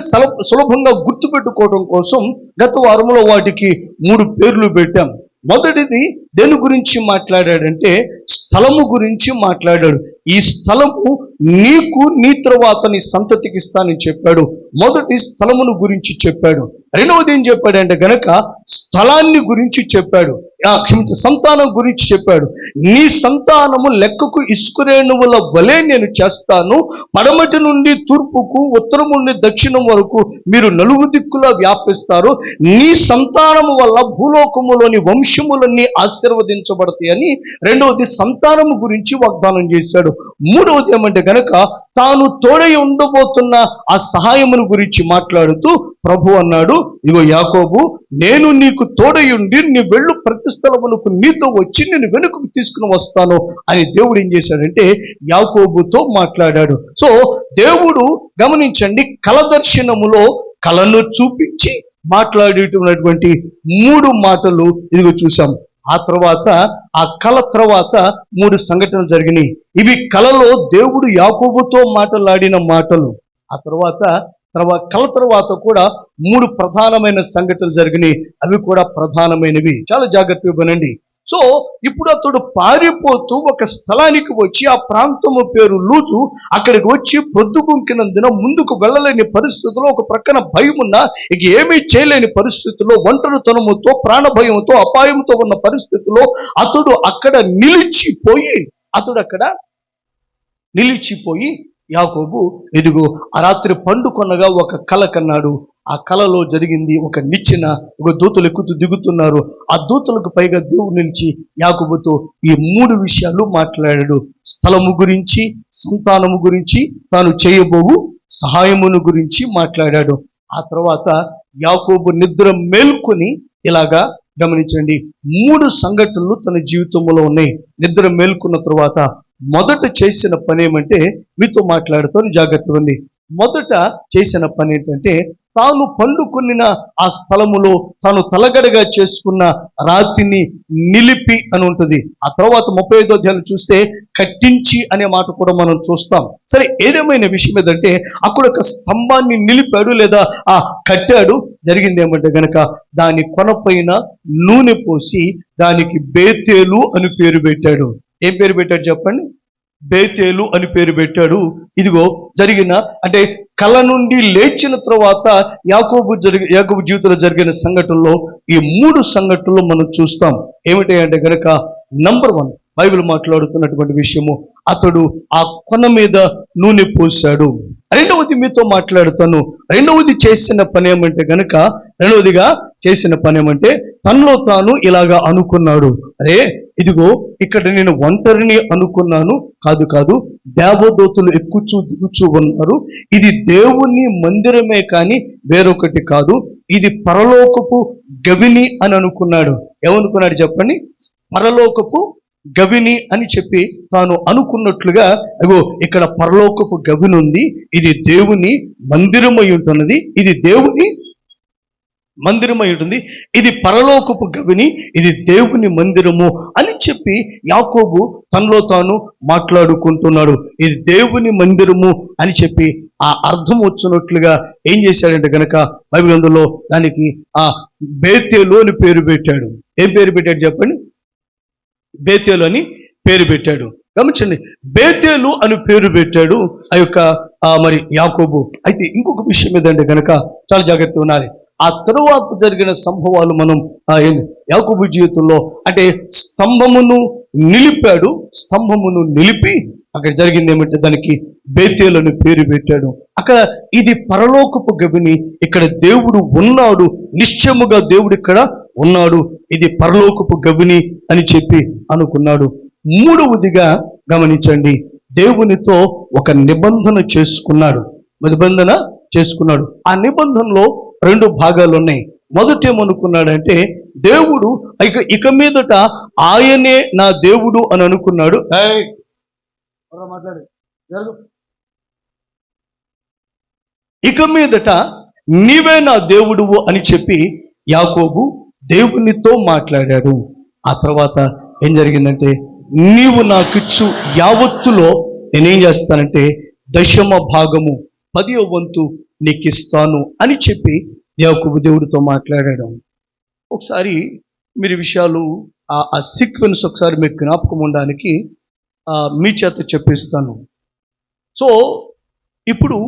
సులభంగా గుర్తుపెట్టుకోవడం కోసం గత వారంలో వాటికి 3 పేర్లు పెట్టాం. మొదటిది దేని గురించి మాట్లాడాడంటే స్థలము గురించి మాట్లాడాడు. ఈ స్థలము నీకు నీ తరువాత నీ సంతతికి ఇస్తానని చెప్పాడు. మొదటి స్థలమును గురించి చెప్పాడు. రెండవది ఏం చెప్పాడంటే గనక స్థలాన్ని గురించి చెప్పాడు. సంతానం గురించి చెప్పాడు. నీ సంతానము లెక్కకు ఇసుకరేణువుల వలె నేను చేస్తాను. పడమటి నుండి తూర్పుకు, ఉత్తరం నుండి దక్షిణం వరకు మీరు 4 దిక్కులా వ్యాపిస్తారు. నీ సంతానము వల్ల భూలోకములోని వంశములన్నీ ఆశీర్వదించబడతాయని రెండవది సంతానము గురించి వాగ్దానం చేశాడు. మూడవది ఏమంటే గనక తాను తోడై ఉండబోతున్న ఆ సహాయమును గురించి మాట్లాడుతూ ప్రభు అన్నాడు, ఇగో యాకోబు, నేను నీకు తోడై ఉండి నీ వెళ్ళు ప్రతి స్థలమునకు నీతో వచ్చి నేను వెనుకకు తీసుకుని వస్తాను అని దేవుడు ఏం చేశాడంటే యాకోబుతో మాట్లాడాడు. సో దేవుడు గమనించండి, కల దర్శనములో కలను చూపించి మాట్లాడేటటువంటి 3 మాటలు ఇదిగో చూసాం. ఆ తర్వాత ఆ కల తర్వాత 3 సంఘటనలు జరిగినాయి. ఇవి కలలో దేవుడు యాకోబుతో మాట్లాడిన మాటలు. ఆ తర్వాత కల తర్వాత కూడా 3 ప్రధానమైన సంఘటనలు జరిగినాయి. అవి కూడా ప్రధానమైనవి. చాలా జాగ్రత్తగా వినండి. సో ఇప్పుడు అతడు పారిపోతూ ఒక స్థలానికి వచ్చి, ఆ ప్రాంతము పేరు లూజు, అక్కడికి వచ్చి పొద్దుగుంకినందున ముందుకు వెళ్ళలేని పరిస్థితుల్లో, ఒక ప్రక్కన భయం ఉన్న, ఇక ఏమీ చేయలేని పరిస్థితుల్లో, ఒంటరితనముతో, ప్రాణ భయంతో, అపాయంతో ఉన్న పరిస్థితుల్లో అతడు అక్కడ నిలిచిపోయి యాకోబు ఇదిగో ఆ రాత్రి పండుకొనగా ఒక కల కన్నాడు. ఆ కలలో జరిగింది ఒక నిచ్చెన, ఒక దూతలు ఎక్కుతూ దిగుతున్నారు. ఆ దూతలకు పైగా దేవుడు నిలిచి యాకోబుతో ఈ 3 విషయాలు మాట్లాడాడు. స్థలము గురించి, సంతానము గురించి, తాను చేయబోవు సహాయమును గురించి మాట్లాడాడు. ఆ తర్వాత యాకోబు నిద్ర మేల్కొని ఇలాగా గమనించండి, 3 సంఘటనలు తన జీవితంలో ఉన్నాయి. నిద్ర మేల్కొన్న తర్వాత మొదట చేసిన పని ఏమంటే, మీతో మాట్లాడుతాను, జాగ్రత్తగా ఉంది. మొదట చేసిన పని ఏంటంటే, తాను పండుకొనిన ఆ స్థలములో తాను తలగడగా చేసుకున్న రాతిని నిలిపి అని ఉంటుంది. ఆ తర్వాత 35వ అధ్యాయం చూస్తే కట్టించి అనే మాట కూడా మనం చూస్తాం. సరే, ఏదేమైనా విషయం ఏదంటే అక్కడ ఒక స్తంభాన్ని నిలిపాడు లేదా కట్టాడు. జరిగింది ఏమంటే గనక దాని కొనపైన నూనె పోసి దానికి బేతేలు అని పేరు పెట్టాడు. ఏం పేరు పెట్టాడు చెప్పండి? బేతేలు అని పేరు పెట్టాడు. ఇదిగో జరిగిన అంటే కల నుండి లేచిన తర్వాత యాకోబు జీవితంలో జరిగిన సంఘటనలో ఈ 3 సంఘటనలు మనం చూస్తాం. ఏమిటి అంటే గనక నంబర్ 1 బైబిల్ మాట్లాడుతున్నటువంటి విషయము, అతడు ఆ కొన మీద నూనె పోశాడు. రెండవది మీతో మాట్లాడుతాను. రెండవదిగా చేసిన పని ఏమంటే తనలో తాను ఇలాగా అనుకున్నాడు, అరే ఇదిగో ఇక్కడ నేను ఒంటరిని అనుకున్నాను. కాదు, దేవదూతలు ఎక్కుచూ దిగుచూ ఉన్నారు. ఇది దేవుని మందిరమే కానీ వేరొకటి కాదు. ఇది పరలోకపు గవిని అని అనుకున్నాడు. ఏమనుకున్నాడు చెప్పండి? పరలోకపు గవిని అని చెప్పి తాను అనుకున్నట్లుగా, అగో ఇక్కడ పరలోకపు గవిని ఉంది, ఇది దేవుని మందిరమై ఉంటున్నది, ఇది దేవుని మందిరమై ఉంటుంది, ఇది పరలోకపు గవిని, ఇది దేవుని మందిరము అని చెప్పి యాకోబు తనలో తాను మాట్లాడుకుంటున్నాడు. ఇది దేవుని మందిరము అని చెప్పి ఆ అర్థం వచ్చినట్లుగా ఏం చేశాడంటే గనక బైబిల్ గ్రంథంలో దానికి ఆ బేతేలు అని పేరు పెట్టాడు. ఏం పేరు పెట్టాడు చెప్పండి? బేతేలు అని పేరు పెట్టాడు. గమనించండి, బేతేలు అని పేరు పెట్టాడు ఆ యొక్క మరి యాకోబు. అయితే ఇంకొక విషయం ఏదంటే గనక చాలా జాగ్రత్తగా ఉండాలి. ఆ తరువాత జరిగిన సంభవాలు మనం యాకోబు జీవితంలో అంటే స్తంభమును నిలిపాడు. స్తంభమును నిలిపి అక్కడ జరిగింది ఏమంటే దానికి బేతేలు అని పేరు పెట్టాడు. అక్కడ ఇది పరలోకపు గవిని, ఇక్కడ దేవుడు ఉన్నాడు, నిశ్చయముగా దేవుడు ఇక్కడ ఉన్నాడు, ఇది పరలోకపు గవిని అని చెప్పి అనుకున్నాడు. మూడవదిగా గమనించండి, దేవునితో ఒక నిబంధన చేసుకున్నాడు. ఆ నిబంధనలో 2 భాగాలు ఉన్నాయి. మొదట ఏమనుకున్నాడంటే దేవుడు ఇక మీదట ఆయనే నా దేవుడు అని అనుకున్నాడు. ఇక మీదట నీవే నా దేవుడువు అని చెప్పి యాకోబు దేవునితో మాట్లాడాడు. ఆ తర్వాత ఏం జరిగిందంటే, నీవు నాకిచ్చు యావత్తులో నేనేం చేస్తానంటే 10వ భాగము 10వ వంతు నీకు ఇస్తాను అని చెప్పి యాకోబు దేవుడితో మాట్లాడాడు. ఒకసారి మీరు విషయాలు ఆ సీక్వెన్స్ ఒకసారి మీకు జ్ఞాపకం ఉండడానికి మీ చేత చెప్పిస్తాను. సో ఇప్పుడు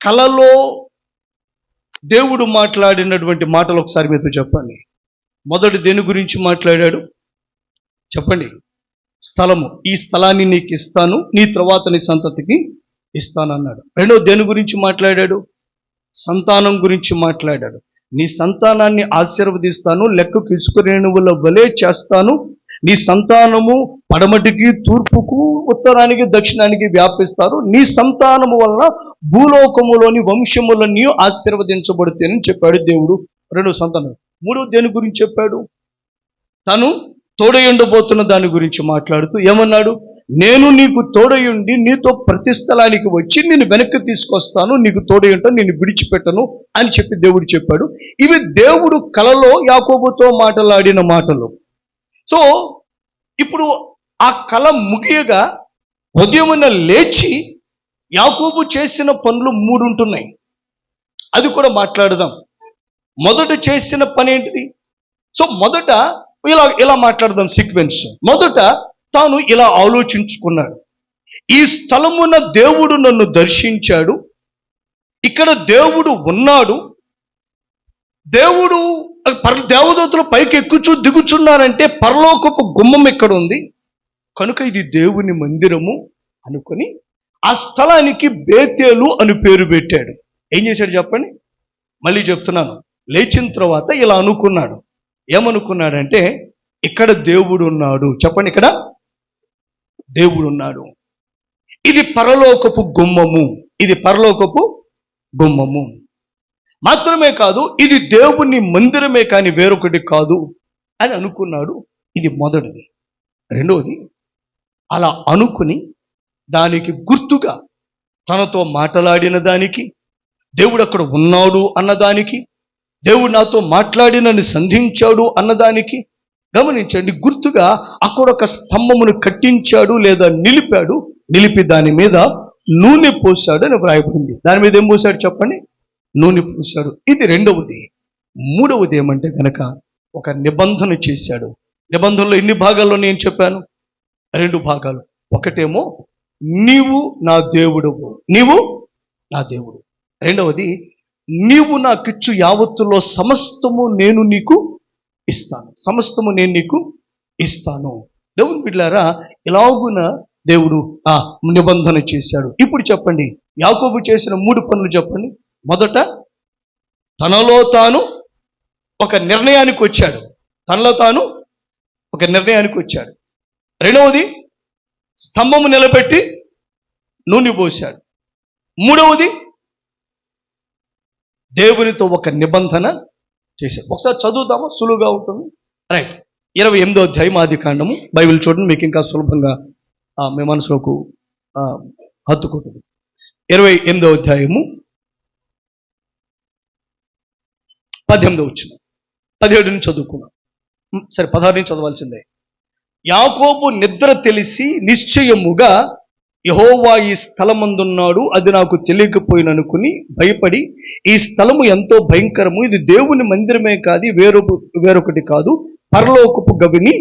కలలో దేవుడు మాట్లాడినటువంటి మాటలు ఒకసారి మీతో చెప్పండి. మొదటి దేని గురించి మాట్లాడాడు చెప్పండి? స్థలము. ఈ స్థలాన్ని నీకు ఇస్తాను, నీ తర్వాత నీ సంతతికి ఇస్తాను అన్నాడు. రెండో దేని గురించి మాట్లాడాడు? సంతానం గురించి మాట్లాడాడు. నీ సంతానాన్ని ఆశీర్వదిస్తాను, లెక్కకు ఇసుక రేణువుల వలె చేస్తాను, నీ సంతానము పడమటికి తూర్పుకు ఉత్తరానికి దక్షిణానికి వ్యాపిస్తారు, నీ సంతానము వలన భూలోకములోని వంశములన్నీ ఆశీర్వదించబడుతాయని చెప్పాడు దేవుడు. రెండో సంతానం. మూడో దేని గురించి చెప్పాడు? తను తోడయుండబోతున్న దాని గురించి మాట్లాడుతూ ఏమన్నాడు? నేను నీకు తోడయుండి నీతో ప్రతి స్థలానికి వచ్చి నేను వెనక్కి తీసుకొస్తాను, నీకు తోడయుంటాను, నేను విడిచిపెట్టను అని చెప్పి దేవుడు చెప్పాడు. ఇవి దేవుడు కలలో యాకోబుతో మాట్లాడిన మాటలు. సో ఇప్పుడు ఆ కల ముగియగా ఉదయమున లేచి యాకోబు చేసిన పనులు 3 ఉంటున్నాయి. అది కూడా మాట్లాడదాం. మొదట చేసిన పని ఏంటిది? సో మొదట ఇలా మాట్లాడదాం సీక్వెన్స్. మొదట తాను ఇలా ఆలోచించుకున్నాడు. ఈ స్థలమున దేవుడు నన్ను దర్శించాడు, ఇక్కడ దేవుడు ఉన్నాడు, దేవదూతలు పైకి ఎక్కుచూ దిగుచున్నారంటే పరలోకపు గుమ్మం ఎక్కడ ఉంది కనుక ఇది దేవుని మందిరము అనుకొని ఆ స్థలానికి బేతేలు అని పేరు పెట్టాడు. ఏం చేశాడు చెప్పండి? మళ్ళీ చెప్తున్నాను. లేచిన తర్వాత ఇలా అనుకున్నాడు. ఏమనుకున్నాడంటే, ఇక్కడ దేవుడు ఉన్నాడు. చెప్పండి, ఇక్కడ దేవుడు ఉన్నాడు. ఇది పరలోకపు గుమ్మము, ఇది పరలోకపు గుమ్మము మాత్రమే కాదు, ఇది దేవుని మందిరమే కానీ వేరొకటి కాదు అని అనుకున్నాడు. ఇది మొదటిది. రెండవది, అలా అనుకుని దానికి గుర్తుగా తనతో మాట్లాడిన దానికి, దేవుడు అక్కడ ఉన్నాడు అన్నదానికి, దేవుడు నాతో మాట్లాడి నన్ను సంధించాడు అన్నదానికి గమనించండి, గుర్తుగా అక్కడ ఒక స్తంభమును కట్టించాడు లేదా నిలిపాడు. నిలిపి దాని మీద నూనె పోసాడు అని వ్రాయబడింది. దాని మీద ఏం పోసాడు చెప్పండి? నూనె పోసాడు. ఇది రెండవది. మూడవది ఏమంటే కనుక ఒక నిబంధన చేశాడు. నిబంధనలో ఎన్ని భాగాల్లో నేను చెప్పాను? 2 భాగాలు. ఒకటేమో నీవు నా దేవుడవు, నీవు నా దేవుడు. రెండవది, నీవు నాకిచ్చు యావత్తులో సమస్తము నేను నీకు ఇస్తాను, సమస్తము నేను నీకు ఇస్తాను. దేవుని బిడ్డలారా, ఇలాగున దేవుడు ఆ నిబంధన చేశాడు. ఇప్పుడు చెప్పండి, యాకోబు చేసిన 3 పనులు చెప్పండి. మొదట తనలో తాను ఒక నిర్ణయానికి వచ్చాడు. తనలో తాను ఒక నిర్ణయానికి వచ్చాడు. రెండవది, స్తంభము నిలబెట్టి నూనె పోశాడు. మూడవది, దేవునితో ఒక నిబంధన చేశాడు. ఒకసారి చదువుదామా? సులువుగా ఉంటుంది. రైట్. 28వ అధ్యాయం ఆదికాండము. బైబిల్ చూడండి, మీకు ఇంకా సులభంగా మీ మనసులోకి హత్తుకుంటుంది. 28వ అధ్యాయము 18వ వచనం. 17 నుంచి చదువుకున్నాం. సరే, 16 నుంచి చదవాల్సిందే. యాకోబు నిద్ర తెలిసి నిశ్చయముగా యెహోవా ఈ స్థలమందున్నాడు, అది నాకు తెలియకపోయిననుకుని భయపడి, ఈ స్థలము ఎంతో భయంకరము, ఇది దేవుని మందిరమే కాదు, వేరొకటి కాదు, పరలోకపు గవిని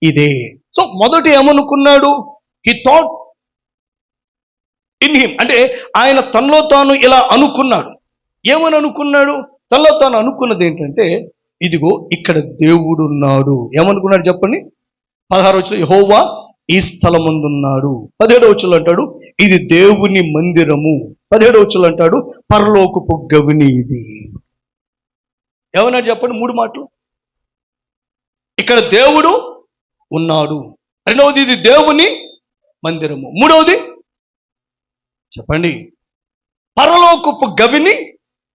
ఇదే. సో మొదట ఏమనుకున్నాడు? హి థాట్ ఇన్ హిమ్, అంటే ఆయన తనలో తాను ఇలా అనుకున్నాడు. ఏమని అనుకున్నాడు? తనలో తాను అనుకున్నది ఏంటంటే, ఇదిగో ఇక్కడ దేవుడు ఉన్నాడు. ఏమనుకున్నాడు చెప్పండి? 16వ వచనం, యెహోవా ఈ స్థలమందున్నాడు. 17వ వచనం అంటాడు, ఇది దేవుని మందిరము. 17వ వచనం అంటాడు, పరలోకపు గవిని ఇది. ఏమన్నాడు చెప్పండి? 3 మాటలు. ఇక్కడ దేవుడు ఉన్నాడు. రెండవది, ఇది దేవుని మందిరము. మూడవది చెప్పండి, పరలోకపు గవిని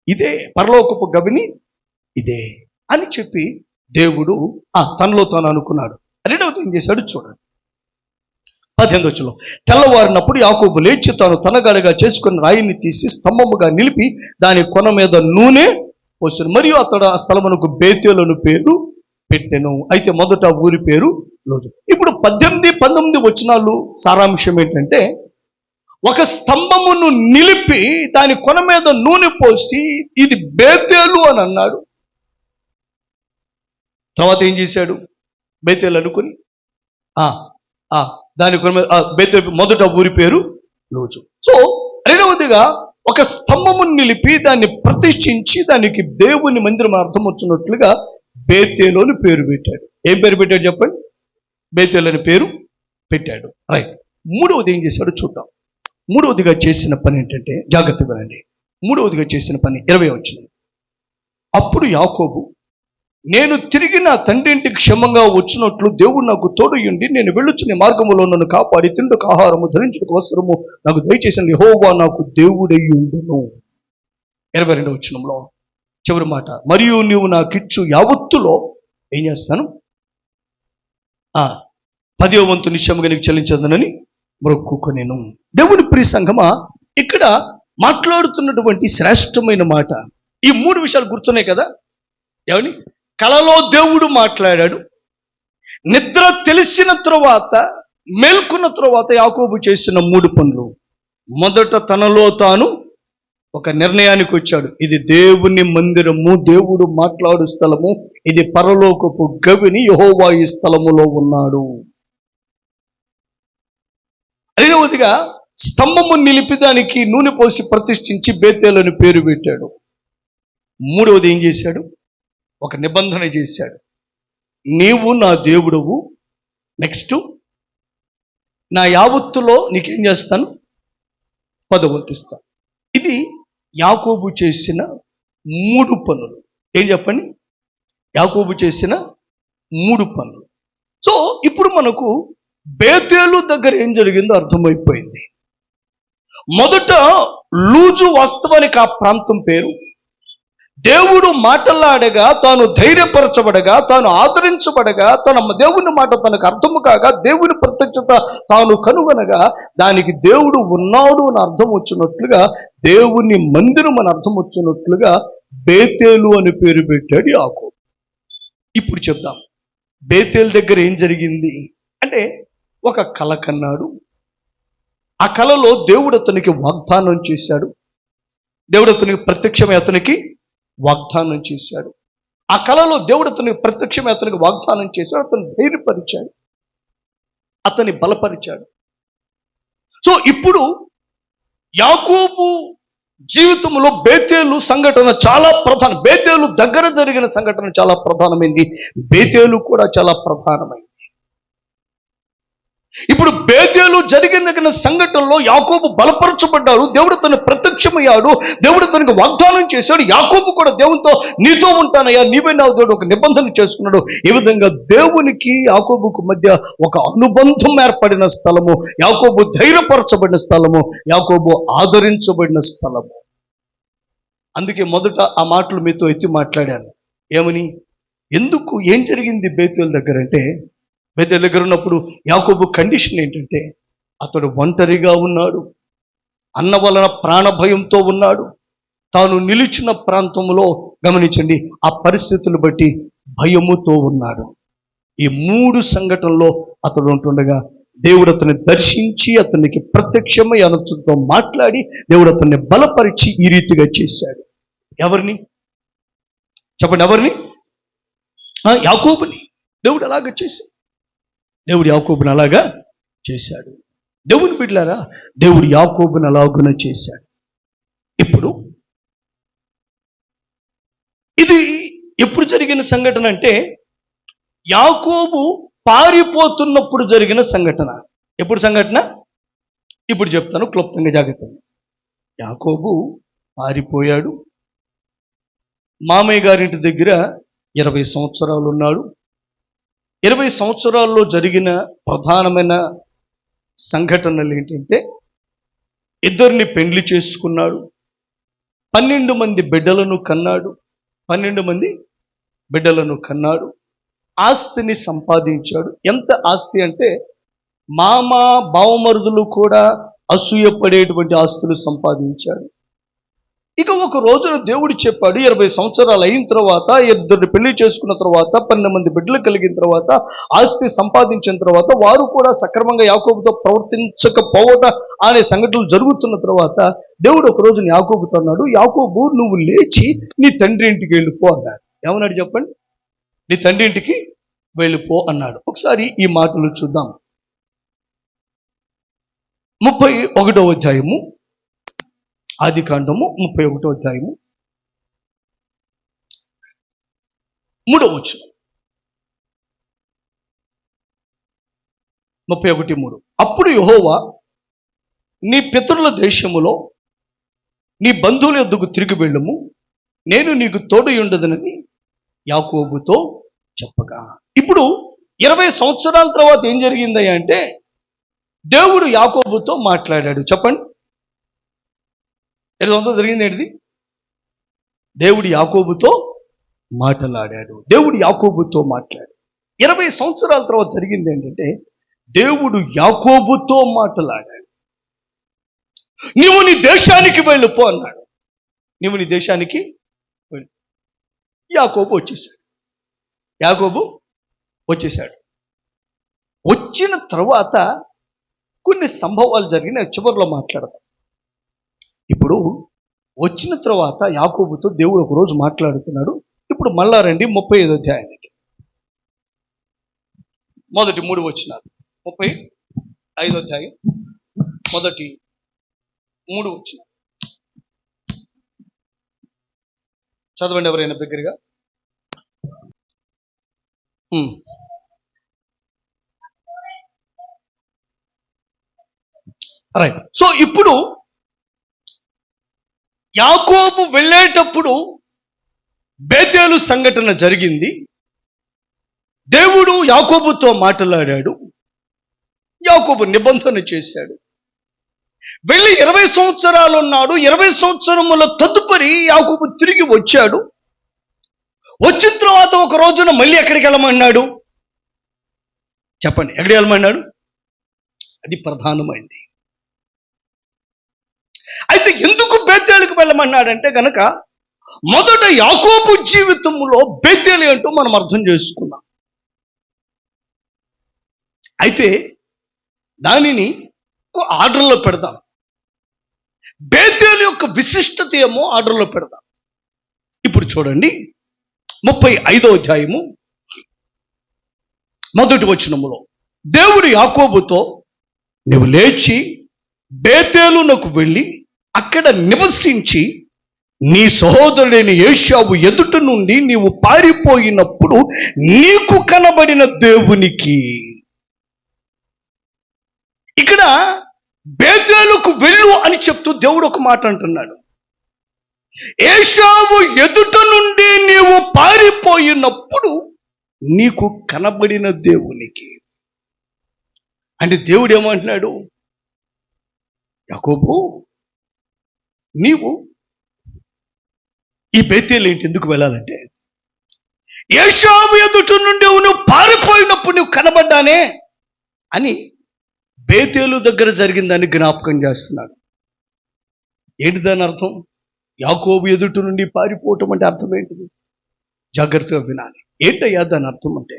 ఇదే, పరలోకపు గవిని ఇదే అని చెప్పి దేవుడు తనలో తాను అనుకున్నాడు. రెండవది ఏం చేశాడు చూడండి. 18వ వచనం, తెల్లవారినప్పుడు యాకోబు లేచి తాను తనగడగా చేసుకున్న రాయిని తీసి స్తంభముగా నిలిపి దాని కొన మీద నూనె పోసాడు. మరియు అతడు ఆ స్థలమునకు బేతేలు అను పేరు పెట్టెను. అయితే మొదట ఊరి పేరు లోజు. ఇప్పుడు 18, 19 వచనాలు సారాంశం ఏంటంటే, ఒక స్తంభమును నిలిపి దాని కొన మీద నూనె పోసి ఇది బేతేలు అని అన్నాడు. తర్వాత ఏం చేశాడు? బేతేలు అనుకుని దాని కొన మీద బేతేలు మొదట ఊరి పేరు లోజు. సో రెండవదిగా ఒక స్తంభమును నిలిపి దాన్ని ప్రతిష్ఠించి దానికి దేవుని మందిరం అర్థం వచ్చినట్లుగా బేతేలు అని పేరు పెట్టాడు. ఏం పేరు పెట్టాడు చెప్పండి? బేతేలు అని పేరు పెట్టాడు. రైట్. మూడవది ఏం చేశాడో చూద్దాం. మూడవదిగా చేసిన పని ఏంటంటే, జాగ్రత్త వినండి. మూడవదిగా చేసిన పని 20 వచనం. అప్పుడు యాకోబు, నేను తిరిగి నా తండ్రి ఇంటికి క్షేమంగా వచ్చినట్లు దేవుడు నాకు తోడుయుండి నేను వెళ్ళుచున్న మార్గములో నన్ను కాపాడి తిండుకు ఆహారము ధరించుటకు వస్త్రము నాకు దయచేసిన యెహోవా నాకు దేవుడయ్యుండును. 22వ వచనంలో చివరి మాట, మరియు నీవు నాకిచ్చు యావత్తులో ఏం చేస్తాను? 10వ వంతు నిశ్చయముగా నీకు చెల్లించదనని మొక్కుకొనెను. దేవుని ప్రియ సంఘమా, ఇక్కడ మాట్లాడుతున్నటువంటి శ్రేష్టమైన మాట. ఈ 3 విషయాలు గుర్తున్నాయి కదా? ఏమని? కలలో దేవుడు మాట్లాడాడు. నిద్ర తెలిసిన తరువాత, మేల్కొన్న తరువాత యాకోబు చేసిన 3 పనులు. మొదట తనలో తాను ఒక నిర్ణయానికి వచ్చాడు. ఇది దేవుని మందిరము, దేవుడు మాట్లాడు స్థలము, ఇది పరలోకపు గవిని, యెహోవా ఈ స్థలములో ఉన్నాడు. రెండవదిగా స్తంభము నిలిపి దానికి నూనె పోసి ప్రతిష్ఠించి బేతేలని పేరు పెట్టాడు. మూడవది ఏం చేశాడు? ఒక నిబంధన చేశాడు. నీవు నా దేవుడవు, నెక్స్ట్ నా యావత్తులో నీకేం చేస్తాను? 10వ వంతు ఇస్తాను. ఇది యాకోబు చేసిన 3 పనులు. ఏం చెప్పండి? యాకోబు చేసిన 3 పనులు. సో ఇప్పుడు మనకు బేతేలు దగ్గర ఏం జరిగిందో అర్థమైపోయింది. మొదట లూజు వాస్తవానికి ఆ ప్రాంతం పేరు. దేవుడు మాటలాడగా, తాను ధైర్యపరచబడగా, తాను ఆదరించబడగా, తన దేవుని మాట తనకు అర్థము కాగా, దేవుని ప్రత్యక్షత తాను కనుగొనగా, దానికి దేవుడు ఉన్నాడు అని అర్థం వచ్చినట్లుగా, దేవుని మందిరం అని అర్థం వచ్చినట్లుగా బేతేలు అని పేరు పెట్టాడు యాకోబు. ఇప్పుడు చెప్తాం, బేతేలు దగ్గర ఏం జరిగింది అంటే, ఒక కల కన్నాడు. ఆ కలలో దేవుడు అతనికి వాగ్దానం చేశాడు. దేవుడు అతనికి ప్రత్యక్షమై అతనికి వాగ్దానం చేశాడు. ఆ కలలో దేవుడు అతనికి ప్రత్యక్షమై అతనికి వాగ్దానం చేశాడు. అతను ధైర్యపరిచాడు, అతన్ని బలపరిచాడు. సో ఇప్పుడు యాకోబు జీవితంలో బేతేలు సంఘటన చాలా ప్రధానం. బేతేలు దగ్గర జరిగిన సంఘటన చాలా ప్రధానమైంది. బేతేలు కూడా చాలా ప్రధానమైంది. ఇప్పుడు బేతేలు జరిగిన సంఘటనలో యాకోబు బలపరచబడ్డాడు. దేవుడు తను ప్రత్యక్షమయ్యాడు. దేవుడు తనకు వాగ్దానం చేశాడు. యాకోబు కూడా దేవునితో నీతో ఉంటానయ్యా, నీవే నా దేవుడు ఒక నిబంధన చేసుకున్నాడు. ఈ విధంగా దేవునికి యాకోబుకు మధ్య ఒక అనుబంధం ఏర్పడిన స్థలము, యాకోబు ధైర్యపరచబడిన స్థలము, యాకోబు ఆదరించబడిన స్థలము. అందుకే మొదట ఆ మాటలు మీతో ఎత్తి మాట్లాడాను. ఏమని? ఎందుకు, ఏం జరిగింది బేతేలు దగ్గర అంటే, బేతేలు దగ్గర ఉన్నప్పుడు యాకోబు కండిషన్ ఏంటంటే, అతడు ఒంటరిగా ఉన్నాడు, అన్న వలన ప్రాణ భయంతో ఉన్నాడు, తాను నిలిచిన ప్రాంతంలో గమనించండి ఆ పరిస్థితులు బట్టి భయముతో ఉన్నాడు. ఈ 3 సంఘటనలో అతడు ఉంటుండగా దేవుడు అతన్ని దర్శించి అతనికి ప్రత్యక్షమై అతనితో మాట్లాడి దేవుడు అతన్ని బలపరిచి ఈ రీతిగా చేశాడు. ఎవరిని చెప్పండి? ఎవరిని? యాకోబుని. దేవుడు అలాగా చేశాడు. దేవుడు యాకోబుని అలాగా చేశాడు. దేవుని బిడ్డలారా, దేవుడు యాకోబుని అలాగున చేశాడు. ఇప్పుడు ఇది ఎప్పుడు జరిగిన సంఘటన అంటే, యాకోబు పారిపోతున్నప్పుడు జరిగిన సంఘటన. ఎప్పుడు సంఘటన? ఇప్పుడు చెప్తాను, క్లుప్తంగా జాగ్రత్తగా. యాకోబు పారిపోయాడు. మామయ్య గారింటి దగ్గర 20 సంవత్సరాలు ఉన్నాడు. 20 సంవత్సరాల్లో జరిగిన ప్రధానమైన సంఘటనలు ఏంటంటే, ఇద్దరిని పెండ్లి చేసుకున్నాడు, 12 మంది బిడ్డలను కన్నాడు. 12 మంది బిడ్డలను కన్నాడు. ఆస్తిని సంపాదించాడు. ఎంత ఆస్తి అంటే, మామ బావమరుదులు కూడా అసూయపడేటువంటి ఆస్తులు సంపాదించాడు. ఇక ఒక రోజున దేవుడు చెప్పాడు, 20 సంవత్సరాలు అయిన తర్వాత, 2 పెళ్లి చేసుకున్న తర్వాత, 12 మంది బిడ్డలు కలిగిన తర్వాత, ఆస్తి సంపాదించిన తర్వాత, వారు కూడా సక్రమంగా యాకోబుతో ప్రవర్తించకపోవడం అనే సంఘటనలు జరుగుతున్న తర్వాత, దేవుడు ఒక రోజున యాకోబుతో అన్నాడు, యాకోబు నువ్వు లేచి నీ తండ్రి ఇంటికి వెళ్ళిపో అన్నాడు. ఏమన్నాడు చెప్పండి? నీ తండ్రి ఇంటికి వెళ్ళిపో అన్నాడు. ఒకసారి ఈ మాటలు చూద్దాం. 31వ అధ్యాయము, ఆదికాండము 31వ అధ్యాయము 3వ వచనం. 31:3. అప్పుడు యెహోవా, నీ పితరుల దేశములో నీ బంధువుల యొద్దకు తిరిగి వెళ్ళుము, నేను నీకు తోడై ఉండదనని యాకోబుతో చెప్పగా. ఇప్పుడు 20 సంవత్సరాల తర్వాత ఏం జరిగింది అంటే, దేవుడు యాకోబుతో మాట్లాడాడు. చెప్పండి, 20 సంవత్సరాలు జరిగింది ఏంటిది? దేవుడు యాకోబుతో మాట్లాడాడు. దేవుడు యాకోబుతో మాట్లాడాడు. 20 సంవత్సరాల తర్వాత జరిగింది ఏంటంటే, దేవుడు యాకోబుతో మాట్లాడాడు. నీవు నీ దేశానికి వెళ్ళిపో అన్నాడు. నీవు నీ దేశానికి వెళ్ళి. యాకోబు వచ్చేసాడు. వచ్చిన తర్వాత కొన్ని సంభవాలు జరిగిన చివరిలో మాట్లాడతాం. ఇప్పుడు వచ్చిన తర్వాత యాకోబుతో దేవుడు ఒక రోజు మాట్లాడుతున్నాడు. ఇప్పుడు మళ్ళా రండి 35వ అధ్యాయానికి. మొదటి 3 వచనాలు. 35వ అధ్యాయం మొదటి 3 వచనాలు చదవండి ఎవరైనా దగ్గరగా. రైట్. సో ఇప్పుడు యాకోబు వెళ్ళేటప్పుడు బేతేలు సంఘటన జరిగింది. దేవుడు యాకోబుతో మాట్లాడాడు. యాకోబు నిబంధన చేశాడు. వెళ్ళి 20 సంవత్సరాలు ఉన్నాడు. 20 సంవత్సరముల తదుపరి యాకోబు తిరిగి వచ్చాడు. వచ్చిన తర్వాత ఒక రోజున మళ్ళీ ఎక్కడికి వెళ్ళమన్నాడు చెప్పండి? ఎక్కడికి వెళ్ళమన్నాడు? అది ప్రధానమైంది. అయితే ఎందుకు బేతేలుకు వెళ్ళమన్నాడంటే గనక, మొదట యాకోబు జీవితంలో బేతేలు అంటూ మనం అర్థం చేసుకున్నాం. అయితే దానిని ఆర్డర్లో పెడదాం. బేతేలు యొక్క విశిష్టత ఏమో ఆర్డర్లో పెడదాం. ఇప్పుడు చూడండి 35వ అధ్యాయము మొదటి వచనములో దేవుడు యాకోబుతో, నువ్వు లేచి బేతేలునకు వెళ్ళి అక్కడ నివసించి నీ సహోదరుడైన ఏశావు ఎదుట నుండి నీవు పారిపోయినప్పుడు నీకు కనబడిన దేవునికి. ఇక్కడ బేతేలుకు వెళ్ళు అని చెప్తూ దేవుడు ఒక మాట అంటున్నాడు. ఏశావు ఎదుట నుండి నీవు పారిపోయినప్పుడు నీకు కనబడిన దేవునికి. అంటే దేవుడు ఏమంటున్నాడు? యాకోబు, నీవు ఈ బేతేలు ఏంటి ఎందుకు వెళ్ళాలంటే, ఏశావు ఎదుట నుండి నువ్వు పారిపోయినప్పుడు నువ్వు కనబడ్డానే అని బేతేలు దగ్గర జరిగిందని జ్ఞాపకం చేస్తున్నాడు. ఏంటి దాని అర్థం? యాకోబు ఎదుట నుండి పారిపోవటం అంటే అర్థం ఏంటిది? జాగ్రత్తగా వినాలి. ఏంటయ్యా దాని అర్థం అంటే,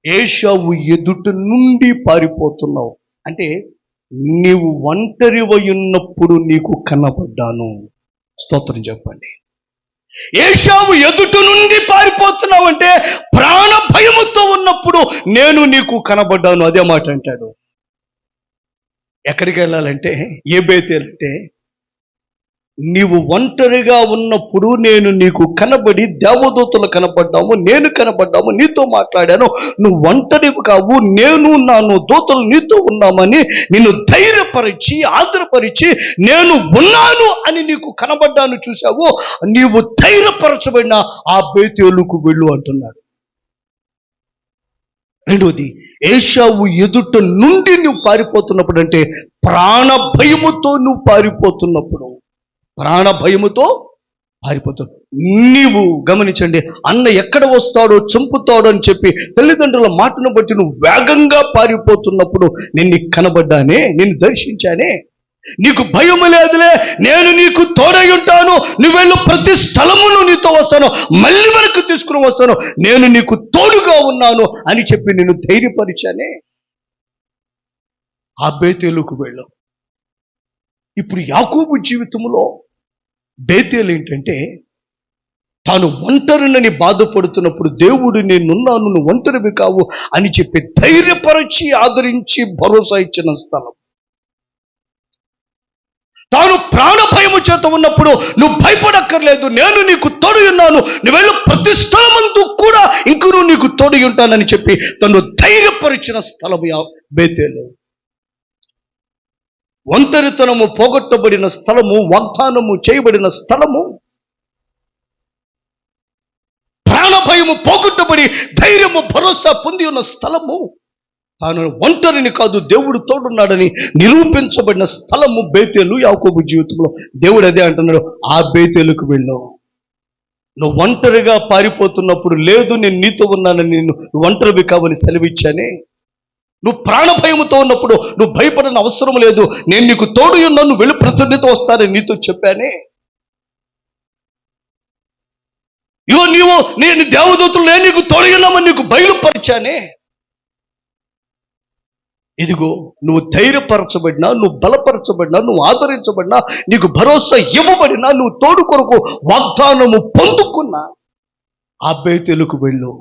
ఏశావు ఎదుట నుండి పారిపోతున్నావు అంటే నీవు ఒంటరివై ఉన్నప్పుడు నీకు కనబడ్డాను. స్తోత్రం చెప్పండి. ఏశావు ఎదుట నుండి పారిపోతున్నావు అంటే ప్రాణ భయముతో ఉన్నప్పుడు నేను నీకు కనబడ్డాను. అదే మాట అంటాడు. ఎక్కడికి వెళ్ళాలంటే, ఏ బేతేలు అంటే, నీవు ఒంటరిగా ఉన్నప్పుడు నేను నీకు కనబడి దేవదూతలు కనబడ్డాము, నేను కనబడ్డాము, నీతో మాట్లాడాను. నువ్వు ఒంటరివి కావు, నేను ఉన్నాను, దూతలు నీతో ఉన్నామని నిన్ను ధైర్యపరిచి ఆదరపరిచి నేను ఉన్నాను అని నీకు కనబడ్డాను. చూసావు, నీవు ధైర్యపరచబడిన ఆ బేతేలుకు వెళ్ళు అంటున్నాడు. రెండోది, ఏశావు ఎదుట నుండి నువ్వు పారిపోతున్నప్పుడు అంటే ప్రాణ భయముతో నువ్వు పారిపోతున్నప్పుడు, ప్రాణ భయముతో పారిపోతాడు. నీవు గమనించండి, అన్న ఎక్కడ వస్తాడో చంపుతాడో అని చెప్పి తల్లిదండ్రుల మాటను బట్టి నువ్వు వేగంగా పారిపోతున్నప్పుడు నేను నీకు కనబడ్డానే, నిన్ను దర్శించానే. నీకు భయము లేదులే, నేను నీకు తోడై ఉంటాను, నువ్వు వెళ్ళు, ప్రతి స్థలమును నీతో వస్తాను, మళ్ళీ వెనక్కి తీసుకుని వస్తాను, నేను నీకు తోడుగా ఉన్నాను అని చెప్పి నేను ధైర్యపరిచానే. ఆ బేతేలుకు వెళ్ళు. ఇప్పుడు యాకోబు జీవితంలో బేతేలు ఏంటంటే, తాను ఒంటరినని బాధపడుతున్నప్పుడు దేవుడు నేనున్నాను, నువ్వు ఒంటరివి కావు అని చెప్పి ధైర్యపరిచి ఆదరించి భరోసా ఇచ్చిన స్థలం. తాను ప్రాణ భయము చేత ఉన్నప్పుడు నువ్వు భయపడక్కర్లేదు, నేను నీకు తోడు ఉన్నాను, నువ్వు వెళ్ళు, ప్రతి స్థలమందు కూడా ఇంకను నీకు తోడు ఉంటానని చెప్పి తను ధైర్యపరిచిన స్థలము బేతేలు. ఒంటరితనము పోగొట్టబడిన స్థలము, వాగ్దానము చేయబడిన స్థలము, ప్రాణభయము పోగొట్టబడి ధైర్యము భరోసా పొంది ఉన్న స్థలము, తాను ఒంటరిని కాదు దేవుడు తోడున్నాడని నిరూపించబడిన స్థలము బేతేలు. యాకోబు జీవితంలో దేవుడు అదే అంటున్నాడు, ఆ బేతేలుకు వెళ్ళు. నువ్వు ఒంటరిగా పారిపోతున్నప్పుడు, లేదు నేను నీతో ఉన్నానని, నువ్వు ఒంటరివి కావని సెలవిచ్చానే. నువ్వు ప్రాణభయముతో ఉన్నప్పుడు నువ్వు భయపడని అవసరం లేదు, నేను నీకు తోడు ఉన్నాను, నువ్వు వెళ్ళి ప్రతినిధితో వస్తానని నీతో చెప్పానే. ఇగో నేను దేవదూతలు నేను నీకు తోడు ఉన్నామని నీకు బయలుపరిచానే. ఇదిగో నువ్వు ధైర్యపరచబడినా, నువ్వు బలపరచబడినా, నువ్వు ఆదరించబడినా, నీకు భరోసా ఇవ్వబడినా, నువ్వు తోడు కొరకు వాగ్దానము పొందుకున్నా, ఆ బేతేలుకు వెళ్ళు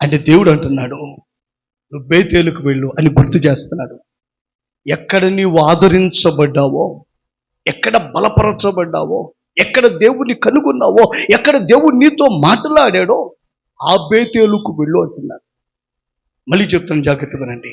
అంటే దేవుడు అంటున్నాడు, నువ్వు బేతేలుకు వెళ్ళు అని గుర్తు చేస్తున్నాడు. ఎక్కడ నీవు ఆదరించబడ్డావో, ఎక్కడ బలపరచబడ్డావో, ఎక్కడ దేవుడిని కనుగొన్నావో, ఎక్కడ దేవుడు నీతో మాట్లాడాడో, ఆ బేతేలుకు వెళ్ళు అంటున్నాడు. మళ్ళీ చెప్తాను, జాగ్రత్త వినండి.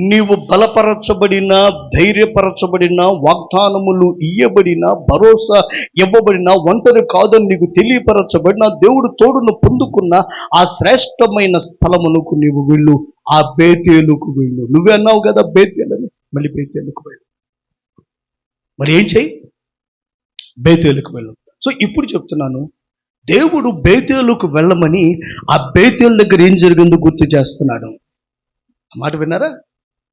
నీవు బలపరచబడిన, ధైర్యపరచబడిన, వాగ్దానములు ఇయ్యబడిన, భరోసా ఇవ్వబడిన, ఒంటరి కాదని నీకు తెలియపరచబడిన, దేవుడు తోడును పొందుకున్న ఆ శ్రేష్టమైన స్థలమునకు నీవు వెళ్ళు, ఆ బేతేలుకు వెళ్ళు. నువ్వే అన్నావు కదా బేతేలని, మళ్ళీ బేతేలుకు వెళ్ళు. మరి ఏం చెయ్యి? బేతేలుకు వెళ్ళు. సో ఇప్పుడు చెప్తున్నాను, దేవుడు బేతేలుకు వెళ్ళమని ఆ బేతేలు దగ్గర ఏం జరిగిందో గుర్తు చేస్తున్నాడు. ఆ మాట విన్నారా?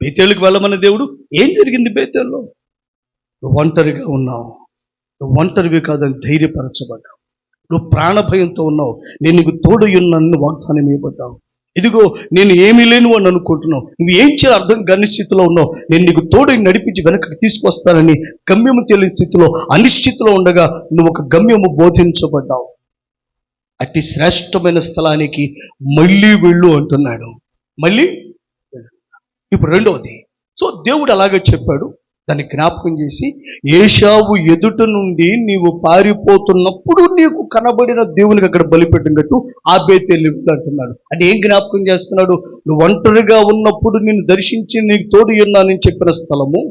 బేతేలుకు వెళ్ళమని దేవుడు ఏం జరిగింది బేతేల్లో? నువ్వు ఒంటరిగా ఉన్నావు, నువ్వు ఒంటరివి కాదని ధైర్యపరచబడ్డావు, నువ్వు ప్రాణభయంతో ఉన్నావు, నేను నీకు తోడు ఉన్నానని వాగ్దానం ఇవ్వబడ్డావు. ఇదిగో నేను ఏమీ లేను అని అనుకుంటున్నావు, నువ్వు ఏం చేయాలి అర్థం కాని స్థితిలో ఉన్నావు, నేను నీకు తోడు నడిపించి వెనక్కి తీసుకొస్తానని గమ్యము తెలియని స్థితిలో, అనిశ్చితిలో ఉండగా నువ్వు ఒక గమ్యము బోధించబడ్డావు. అతి శ్రేష్టమైన స్థలానికి మళ్ళీ వెళ్ళు అంటున్నాడు. మళ్ళీ ఇప్పుడు రెండవది, సో దేవుడు అలాగే చెప్పాడు, దాన్ని జ్ఞాపకం చేసి, ఏశావు ఎదుట నుండి నీవు పారిపోతున్నప్పుడు నీకు కనబడిన దేవునికి అక్కడ బలిపెట్టినట్టు ఆ బేతేలు అంటున్నాడు. అంటే ఏం జ్ఞాపకం చేస్తున్నాడు? నువ్వు ఒంటరిగా ఉన్నప్పుడు నిన్ను దర్శించి నీకు తోడు ఉన్నానని చెప్పిన స్థలము,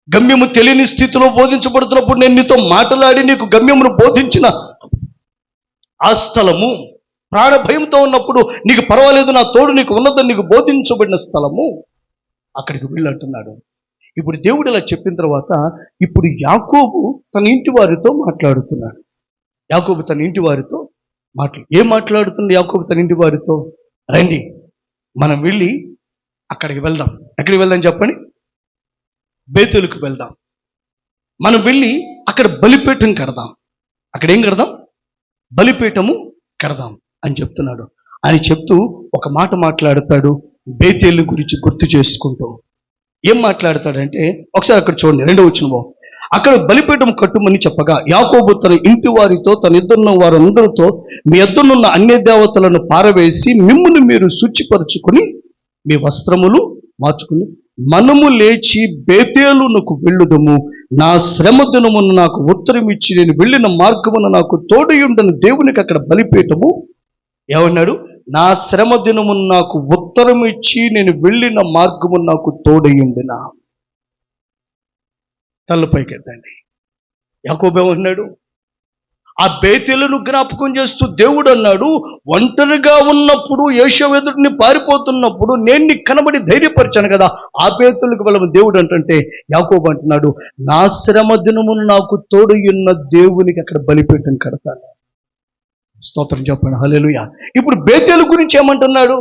గమ్యము తెలియని స్థితిలో బోధించబడుతున్నప్పుడు నేను నీతో మాట్లాడి నీకు గమ్యమును బోధించిన ఆ స్థలము, ప్రాణభయంతో ఉన్నప్పుడు నీకు పర్వాలేదు నా తోడు నీకు ఉన్నదని నీకు బోధించబడిన స్థలము, అక్కడికి వెళ్ళంటున్నాడు. ఇప్పుడు దేవుడు ఇలా చెప్పిన తర్వాత ఇప్పుడు యాకోబు తన ఇంటి వారితో మాట్లాడుతున్నాడు. యాకోబు తన ఇంటి వారితో ఏం మాట్లాడుతున్నాడు? యాకోబు తన ఇంటి వారితో, రండి మనం వెళ్ళి అక్కడికి వెళ్దాం. ఎక్కడికి వెళ్దాం చెప్పండి? బేతేలుకు వెళ్దాం. మనం వెళ్ళి అక్కడ బలిపీఠం కడదాం. అక్కడ ఏం కడదాం? బలిపీఠము కడదాం అని చెప్తున్నాడు. అని చెప్తూ ఒక మాట మాట్లాడతాడు, బేతేలు గురించి గుర్తు చేసుకుంటూ. ఏం మాట్లాడతాడంటే ఒకసారి అక్కడ చూడండి, 2వ వచనము. అక్కడ బలిపీఠం కట్టుమని చెప్పగా యాకోబు తన ఇంటి వారితో తన ఇద్దరున్న వారందరితో, మీ ఇద్దరున్న అన్య దేవతలను పారవేసి మిమ్మును మీరు శుచిపరచుకుని మీ వస్త్రములు మార్చుకుని మనము లేచి బేతేలునకు వెళ్ళుదము, నా శ్రమ దినమును నాకు ఉత్తరం ఇచ్చి నేను వెళ్ళిన మార్గమున నాకు తోడయుండని దేవునికి అక్కడ బలిపీఠము. ఏమన్నాడు? నా శ్రమ దినమును నాకు ఉత్తరం ఇచ్చి నేను వెళ్ళిన మార్గము నాకు తోడయుండిన. తలపైకెత్తండి. యాకోబు ఏమన్నాడు? ఆ బేతేలును జ్ఞాపకం చేస్తూ దేవుడు అన్నాడు, ఒంటరిగా ఉన్నప్పుడు ఏశావు ఎదుటిని పారిపోతున్నప్పుడు నేను నీకు కనబడి ధైర్యపరిచాను కదా, ఆ బేతేలుకు వెళ్ళమని దేవుడు అంటే యాకోబు అంటున్నాడు, నా శ్రమ దినమును నాకు తోడయున్న దేవునికి అక్కడ బలిపీఠం కడతాను. స్తోత్రం చెప్పండి, హల్లెలూయా. ఇప్పుడు బేతేలు గురించి ఏమంటున్నాడు?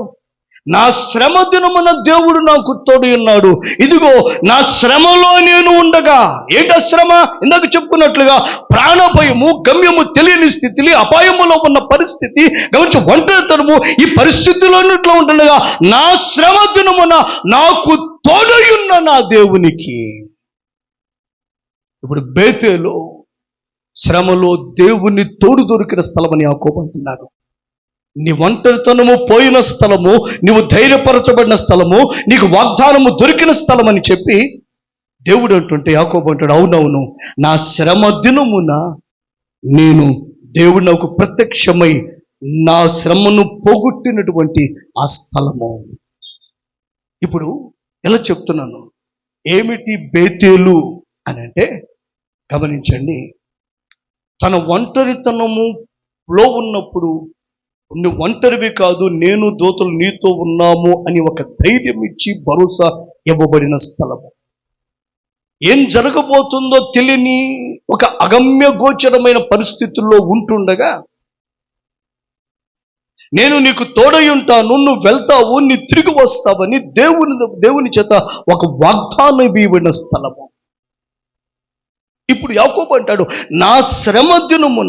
నా శ్రమ దినమున దేవుడు నాకు తోడు ఉన్నాడు. ఇదిగో నా శ్రమలో నేను ఉండగా, ఏంటా శ్రమ? ఇందాక చెప్పుకున్నట్లుగా ప్రాణభయము, గమ్యము తెలియని స్థితి, అపాయములో ఉన్న పరిస్థితి, గమనించి ఒంటరితనము, ఈ పరిస్థితులన్నిట్లో ఉంటుండగా నా శ్రమ దినమున నాకు తోడయున్న నా దేవునికి. ఇప్పుడు బేతేలు శ్రమలో దేవుని తోడు దొరికిన స్థలమని యాకోబు అంటున్నాడు. నీ ఒంటరితనము పోయిన స్థలము, నీవు ధైర్యపరచబడిన స్థలము, నీకు వాగ్దానము దొరికిన స్థలం అని చెప్పి దేవుడు అంటుంటే యాకోబు అంటాడు, అవునవును, నా శ్రమ దినమున నేను దేవుడు నాకు ప్రత్యక్షమై నా శ్రమను పోగొట్టినటువంటి ఆ స్థలము. ఇప్పుడు ఎలా చెప్తున్నాను, ఏమిటి బేతేలు అని అంటే, గమనించండి, తన ఒంటరితనములో ఉన్నప్పుడు నువ్వు ఒంటరివి కాదు, నేను దూతలు నీతో ఉన్నాము అని ఒక ధైర్యం ఇచ్చి భరోసా ఇవ్వబడిన స్థలము. ఏం జరగబోతుందో తెలియని ఒక అగమ్య గోచరమైన పరిస్థితుల్లో ఉంటుండగా, నేను నీకు తోడై ఉంటాను, నువ్వు వెళ్తావు, నీ తిరిగి వస్తావని దేవుని చేత ఒక వాగ్దానం ఇవ్వబడిన స్థలము. ఇప్పుడు యాకోబు అంటాడు, నా శ్రమ దినమున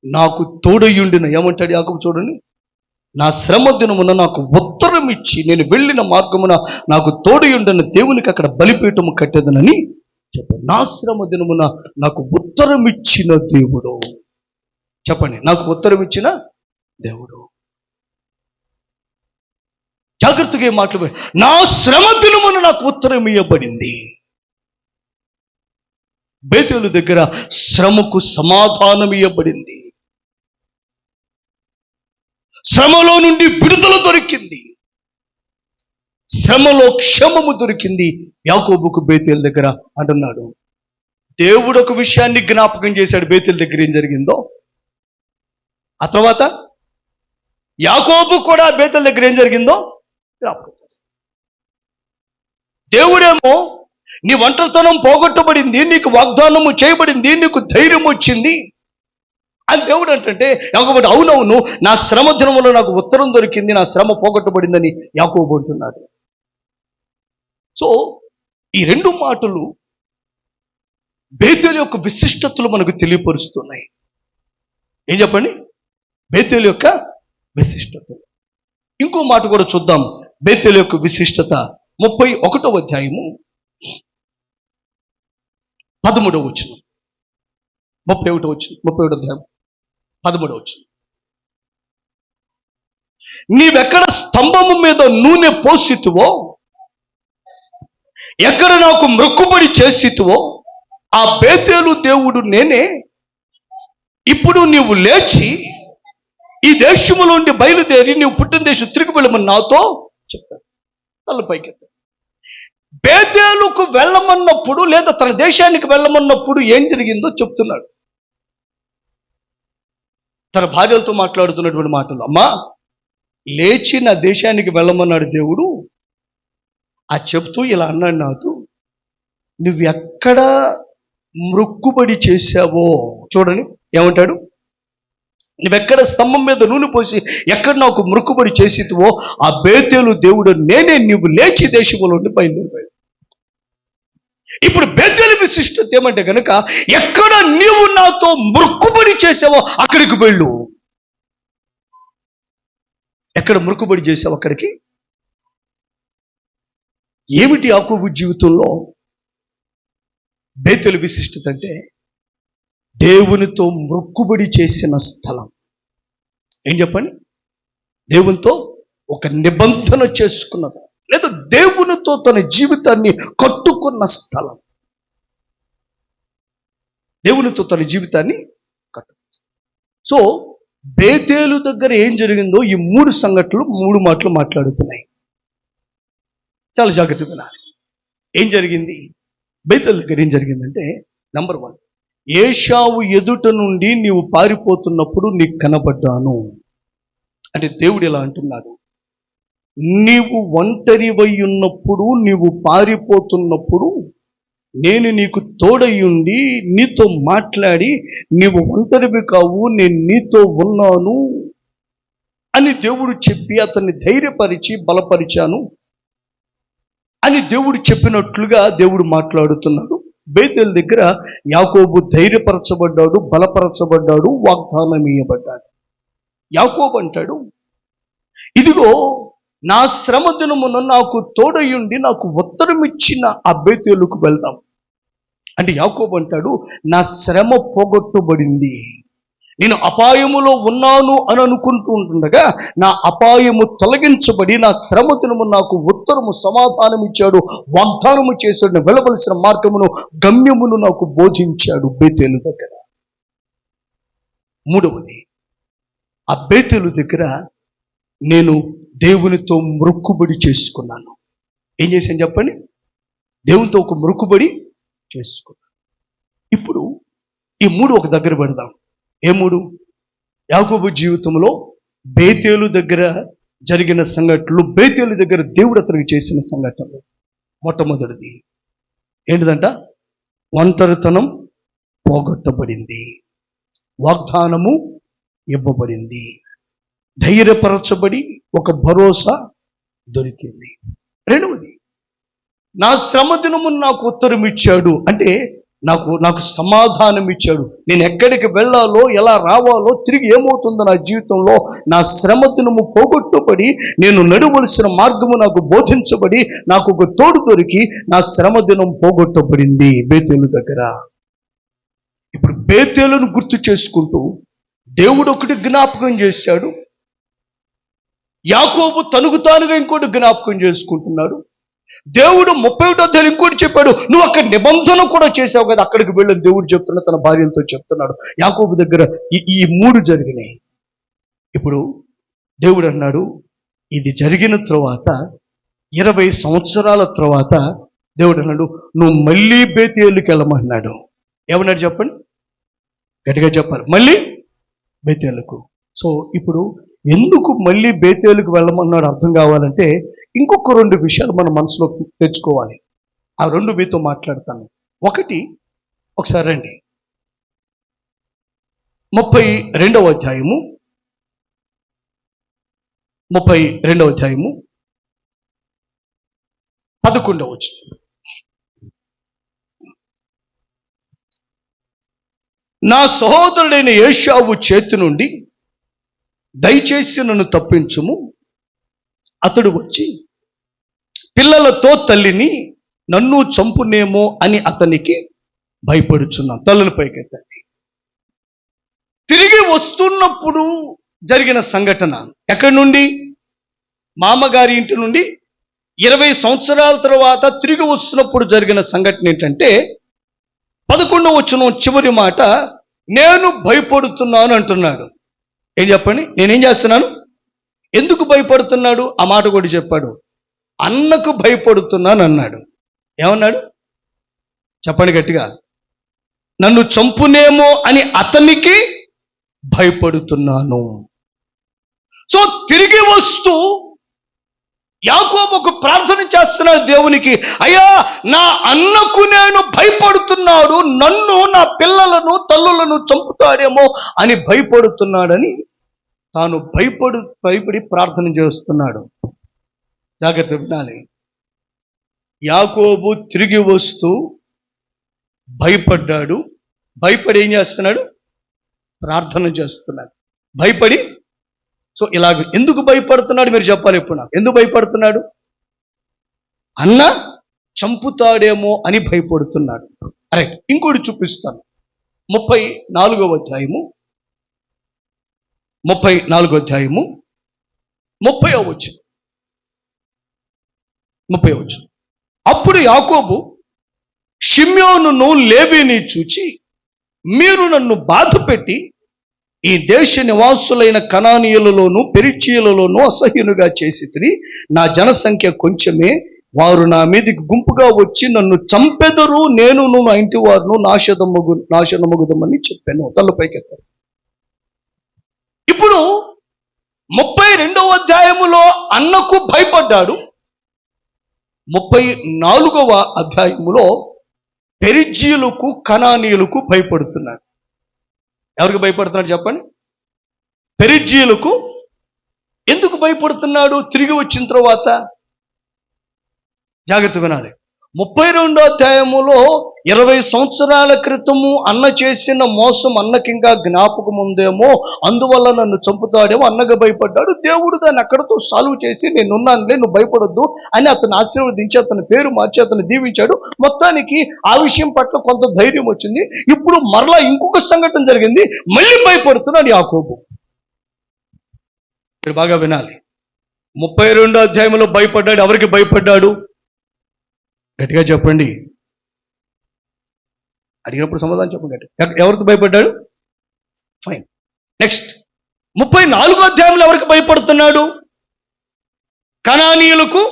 నాకు తోడయుండిన, ఏమంటాడు యాకోబు చూడండి, నా శ్రమ దినమున నాకు ఉత్తరం ఇచ్చి నేను వెళ్ళిన మార్గమున నాకు తోడయుండిన దేవునికి అక్కడ బలిపీఠము కట్టేదనని చెప్పండి. నా శ్రమ దినమున నాకు ఉత్తరం ఇచ్చిన దేవుడు. చెప్పండి, నాకు ఉత్తరం ఇచ్చిన దేవుడు. జాగ్రత్తగా మాట్లాడు, నా శ్రమ దినమున నాకు ఉత్తరం ఇవ్వబడింది. బేతేలు దగ్గర శ్రమకు సమాధానం ఇవ్వబడింది. శ్రమలో నుండి విడుదల దొరికింది, శ్రమలో క్షేమము దొరికింది యాకోబుకు బేతేలు దగ్గర అంటున్నాడు. దేవుడు ఒక విషయాన్ని జ్ఞాపకం చేశాడు. బేతేలు దగ్గర ఏం జరిగిందో ఆ తర్వాత యాకోబు కూడా బేతేలు దగ్గర ఏం జరిగిందో జ్ఞాపకం చేశాడు. దేవుడేమో నీ ఒంటరితనం పోగొట్టబడింది, నీకు వాగ్దానము చేయబడింది, నీకు ధైర్యం వచ్చింది అని దేవుడు అంటే యాకోబు, అవునవును, నా శ్రమ దినములో నాకు ఉత్తరం దొరికింది, నా శ్రమ పోగొట్టబడిందని యాకోబు అంటున్నాడు. సో ఈ రెండు మాటలు బేతేలు యొక్క విశిష్టతలు మనకు తెలియపరుస్తున్నాయి. ఏం చెప్పండి, బేతేలు యొక్క విశిష్టతలు. ఇంకో మాట కూడా చూద్దాం. బేతేలు యొక్క విశిష్టత 31వ అధ్యాయము 13వ వచనం. 31వ అధ్యాయం 13వ వచనం. నీవెక్కడ స్తంభము మీద నూనె పోసితువో, ఎక్కడ నాకు మొక్కుబడి చేసితువో, ఆ బేతేలు దేవుడు నేనే. ఇప్పుడు నీవు లేచి ఈ దేశములో నుండి బయలుదేరి నీవు పుట్టిన దేశం తిరిగి వెళ్ళమని నాతో చెప్పాడు. తలపైకి బేతేలుకు వెళ్ళమన్నప్పుడు లేదా తన దేశానికి వెళ్ళమన్నప్పుడు ఏం జరిగిందో చెప్తున్నాడు. తన భార్యలతో మాట్లాడుతున్నటువంటి మాటలు, అమ్మా లేచి నా దేశానికి వెళ్ళమన్నాడు దేవుడు. ఆ చెప్తూ ఇలా అన్నాడు నాతో, నువ్వు ఎక్కడ మొక్కుబడి చేశావో చూడండి, ఏమంటాడు, నువ్వెక్కడ స్తంభం మీద నూనె పోసి ఎక్కడ నాకు మొక్కుబడి చేసివో ఆ బేతేలు దేవుడు నేనే, నువ్వు లేచి దేశంలో నుండి బయలుదేరిపోయాడు. ఇప్పుడు బేతేలు విశిష్టత ఏమంటే కనుక, ఎక్కడ నీవు నాతో మొక్కుబడి చేసావో అక్కడికి వెళ్ళు. ఎక్కడ మొక్కుబడి చేసావు అక్కడికి. ఏమిటి యాకోబు జీవితంలో బేతేలు విశిష్టత అంటే, దేవునితో మొక్కుబడి చేసిన స్థలం. ఏం చెప్పండి, దేవునితో ఒక నిబంధన చేసుకున్నది, లేదా దేవునితో తన జీవితాన్ని కట్టుకున్న స్థలం. దేవునితో తన జీవితాన్ని కట్టుకున్న. సో బేతేలు దగ్గర ఏం జరిగిందో ఈ 3 సంఘటనలు 3 మాటలు మాట్లాడుతున్నాయి. చాలా జాగ్రత్తగా వినాలి. ఏం జరిగింది బేతేలు దగ్గర? ఏం జరిగిందంటే, నంబర్ 1, ఏశావు ఎదుట నుండి నీవు పారిపోతున్నప్పుడు నీకు కనబడ్డాను. అంటే దేవుడు ఎలా అంటున్నాడు, నీవు ఒంటరివై ఉన్నప్పుడు, నీవు పారిపోతున్నప్పుడు నేను నీకు తోడయ్యుండి నీతో మాట్లాడి, నీవు ఒంటరివి కావు, నేను నీతో ఉన్నాను అని దేవుడు చెప్పి అతన్ని ధైర్యపరిచి బలపరిచాను అని దేవుడు చెప్పినట్లుగా దేవుడు మాట్లాడుతున్నాడు. బేతేలు దగ్గర యాకోబు ధైర్యపరచబడ్డాడు, బలపరచబడ్డాడు, వాగ్దానం ఇయ్యబడ్డాడు. యాకోబు అంటాడు, ఇదిగో నా శ్రమ దినమున నాకు తోడయుండి నాకు ఉత్తరం ఇచ్చిన ఆ బేతేలుకు వెళ్దాం అంటే యాకోబు అంటాడు, నా శ్రమ పోగొట్టబడింది. నేను అపాయములో ఉన్నాను అని అనుకుంటూ ఉంటుండగా నా అపాయము తొలగించబడి నా శ్రమ దినము నాకు ఉత్తరము సమాధానం ఇచ్చాడు, వాగ్దానము చేశాడు, వెళ్ళవలసిన మార్గమును గమ్యమును నాకు బోధించాడు బేతేలు దగ్గర. మూడవది, ఆ బేతేలు దగ్గర నేను దేవునితో మొక్కుబడి చేసుకున్నాను. ఏం చేశాను చెప్పండి? దేవునితో ఒక మొక్కుబడి చేసుకున్నాను. ఇప్పుడు ఈ మూడు ఒక దగ్గర పెడదాం. ఏ మూడు? యాకోబు జీవితంలో బేతేలు దగ్గర జరిగిన సంఘటనలు, బేతేలు దగ్గర దేవుడు అతనికి చేసిన సంఘటనలు. మొట్టమొదటిది ఏంటిదంట? ఒంటరితనం పోగొట్టబడింది, వాగ్దానము ఇవ్వబడింది, ధైర్యపరచబడి ఒక భరోసా దొరికింది. రెండవది, నా శ్రమ దినము నాకు ఉత్తరం ఇచ్చాడు అంటే నాకు సమాధానం ఇచ్చాడు. నేను ఎక్కడికి వెళ్ళాలో, ఎలా రావాలో, తిరిగి ఏమవుతుందో నా జీవితంలో, నా శ్రమ దినము పోగొట్టబడి నేను నడవలసిన మార్గము నాకు బోధించబడి నాకు ఒక తోడు దొరికి నా శ్రమ దినం పోగొట్టబడింది బేతేలు దగ్గర. ఇప్పుడు బేతేలును గుర్తు చేసుకుంటూ దేవుడు ఒకటి జ్ఞాపకం చేశాడు, యాకోబు తనకు తానుగా ఇంకోటి జ్ఞాపకం చేసుకుంటున్నాడు. దేవుడు 31వ అధ్యాయం ఇంకోటి చెప్పాడు, నువ్వు అక్కడ నిబంధన కూడా చేసావు కదా, అక్కడికి వెళ్ళని దేవుడు చెప్తున్నాడు, తన భార్యతో చెప్తున్నాడు. యాకోబు దగ్గర ఈ మూడు జరిగినాయి. ఇప్పుడు దేవుడు అన్నాడు, ఇది జరిగిన తర్వాత 20 సంవత్సరాల తర్వాత దేవుడు అన్నాడు, నువ్వు మళ్ళీ బేతేలుకి వెళ్ళమన్నాడు. ఏమన్నాడు చెప్పండి? గట్టిగా చెప్పాలి, మళ్ళీ బేతేలుకు. సో ఇప్పుడు ఎందుకు మళ్ళీ బేతేలుకు వెళ్ళమన్నాడు అర్థం కావాలంటే ఇంకొక 2 విషయాలు మన మనసులో తెచ్చుకోవాలి. ఆ 2 మీతో మాట్లాడతాను. ఒకటి, ఒకసారి రండి, 32వ అధ్యాయము 11వ వచనం. నా సహోదరుడైన ఏశావు చేతి నుండి దయచేసి నన్ను తప్పించుము, అతడు వచ్చి పిల్లలతో తల్లిని నన్ను చంపునేమో అని అతనికి భయపడుచున్నాను. తల్లుల పైకెత్తండి. తిరిగి వస్తున్నప్పుడు జరిగిన సంఘటన ఎక్కడి నుండి? మామగారి ఇంటి నుండి 20 సంవత్సరాల తర్వాత తిరిగి వస్తున్నప్పుడు జరిగిన సంఘటన ఏంటంటే 11వ వచనం చివరి మాట, నేను భయపడుతున్నాను అంటున్నాడు. ఏం చెప్పండి? నేనేం చేస్తున్నాను? ఎందుకు భయపడుతున్నాడు? ఆ మాట కూడా చెప్పాడు, అన్నకు భయపడుతున్నాను అన్నాడు. ఏమన్నాడు చెప్పండి గట్టిగా? నన్ను చంపునేమో అని అతనికి భయపడుతున్నాను. సో తిరిగి వస్తూ యాకోబు ఒక ప్రార్థన చేస్తున్నాడు దేవునికి, అయ్యా నా అన్నకు నేను భయపడుతున్నాడు, నన్ను, నా పిల్లలను, తల్లులను చంపుతాడేమో అని భయపడుతున్నాడని తాను భయపడి ప్రార్థన చేస్తున్నాడు. జాగ్రత్త వినాలి. యాకోబు తిరిగి వస్తూ భయపడ్డాడు. భయపడి ఏం చేస్తున్నాడు? ప్రార్థన చేస్తున్నాడు. భయపడి. సో ఇలాగ ఎందుకు భయపడుతున్నాడు మీరు చెప్పాలి ఇప్పుడు నాకు. ఎందుకు భయపడుతున్నాడు? అన్న చంపుతాడేమో అని భయపడుతున్నాడు. రైట్, ఇంకోటి చూపిస్తాను. 34వ అధ్యాయము 30వ వచనం. అప్పుడు యాకోబు షిమ్యోనును లేవీని చూచి, మీరు నన్ను బాధపెట్టి ఈ దేశ నివాసులైన కనానీయులలోను పెరిచీయులలోను అసహ్యునుగా చేసితిరి. నా జనసంఖ్య కొంచెమే, వారు నా మీదికి గుంపుగా వచ్చి నన్ను చంపెదరు, నేను నా ఇంటి వారును నాశనమగుదమని చెప్పాను. తలపైకెత్తారు. ఇప్పుడు 32వ అధ్యాయములో అన్నకు భయపడ్డాడు. 34వ అధ్యాయములో పెరిజీయులకు కనానీయులకు భయపడుతున్నాడు. ఎవరికి భయపడుతున్నాడు చెప్పండి? పెరిజీయులకు ఎందుకు భయపడుతున్నాడు? తిరిగి వచ్చిన తర్వాత జాగ్రత్త వినాలి. 32వ అధ్యాయములో 20 సంవత్సరాల క్రితము అన్న చేసిన మోసం అన్నకి ఇంకా జ్ఞాపకం ఉందేమో, అందువల్ల నన్ను చంపుతాడేమో అన్నగా భయపడ్డాడు. దేవుడు దాన్ని అక్కడతో సాల్వ్ చేసి నేనున్నానులే, నువ్వు భయపడొద్దు అని అతను ఆశీర్వదించి అతని పేరు మార్చి అతను దీవించాడు. మొత్తానికి ఆ విషయం పట్ల కొంత ధైర్యం వచ్చింది. ఇప్పుడు మరలా ఇంకొక సంఘటన జరిగింది. మళ్ళీ భయపడుతున్నాడు యాకోబు. మీరు బాగా వినాలి. 32వ అధ్యాయంలో భయపడ్డాడు. ఎవరికి భయపడ్డాడు? గట్టిగా చెప్పండి. అడిగినప్పుడు సమాధానం చెప్పండి గట్టిగా. ఎవరికి భయపడ్డాడు? ఫైన్. నెక్స్ట్ 34వ అధ్యాయంలో ఎవరికి భయపడుతున్నాడు? కనానీయులకు.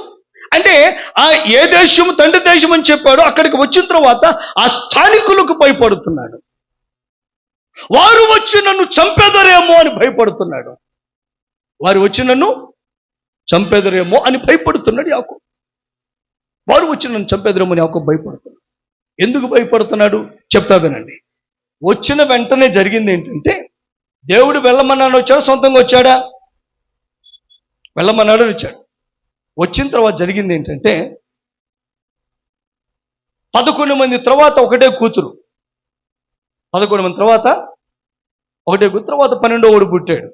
అంటే ఆ ఏ దేశం తండ్రి దేశం అని చెప్పాడు, అక్కడికి వచ్చిన తర్వాత ఆ స్థానికులకు భయపడుతున్నాడు. వారు వచ్చి నన్ను చంపేదరేమో అని భయపడుతున్నాడు. వారు వచ్చి నన్ను చంపేదరేమో అని భయపడుతున్నాడు యాకోబు. వారు వచ్చి నన్ను చంపేదరేమో అని యాకోబు భయపడుతున్నాడు. ఎందుకు భయపడుతున్నాడు చెప్తా వినండి. వచ్చిన వెంటనే జరిగింది ఏంటంటే, దేవుడు వెళ్ళమన్నాడు వచ్చాడా, సొంతంగా వచ్చాడా? వెళ్ళమన్నాడు వచ్చాడు. వచ్చిన తర్వాత జరిగింది ఏంటంటే, 11 మంది తర్వాత ఒకటే కూతురు. 11 మంది తర్వాత ఒకటే కూతురు. తర్వాత 12వ పుట్టాడు.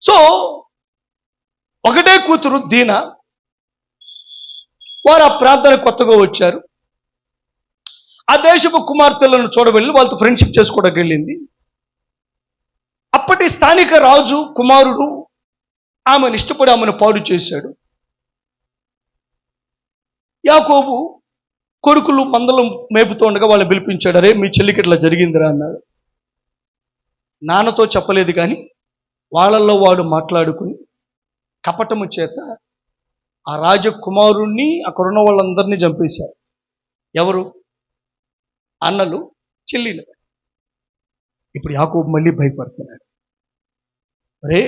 సో ఒకటే కూతురు దీన. వారు ఆ ప్రాంతానికి కొత్తగా వచ్చారు. ఆ దేశపు కుమార్తెలను చూడవెళ్ళి వాళ్ళతో ఫ్రెండ్షిప్ చేసుకోవడానికి వెళ్ళింది. అప్పటి స్థానిక రాజు కుమారుడు ఆమెను ఇష్టపడి ఆమెను పాడు చేశాడు. యాకోబు కొడుకులు మందలం మేపుతూ ఉండగా వాళ్ళు పిలిపించాడు. అరే మీ చెల్లికి ఇట్లా జరిగిందిరా అన్నాడు. నాన్నతో చెప్పలేదు కానీ వాళ్ళల్లో వాడు మాట్లాడుకుని కపటము చేత ఆ రాజకుమారుణ్ణి అక్కడున్న వాళ్ళందరినీ చంపేశారు. ఎవరు? అన్నలు, చెల్లిలు. ఇప్పుడు యాకోబు మళ్ళీ భయపడుతున్నాడు. అరే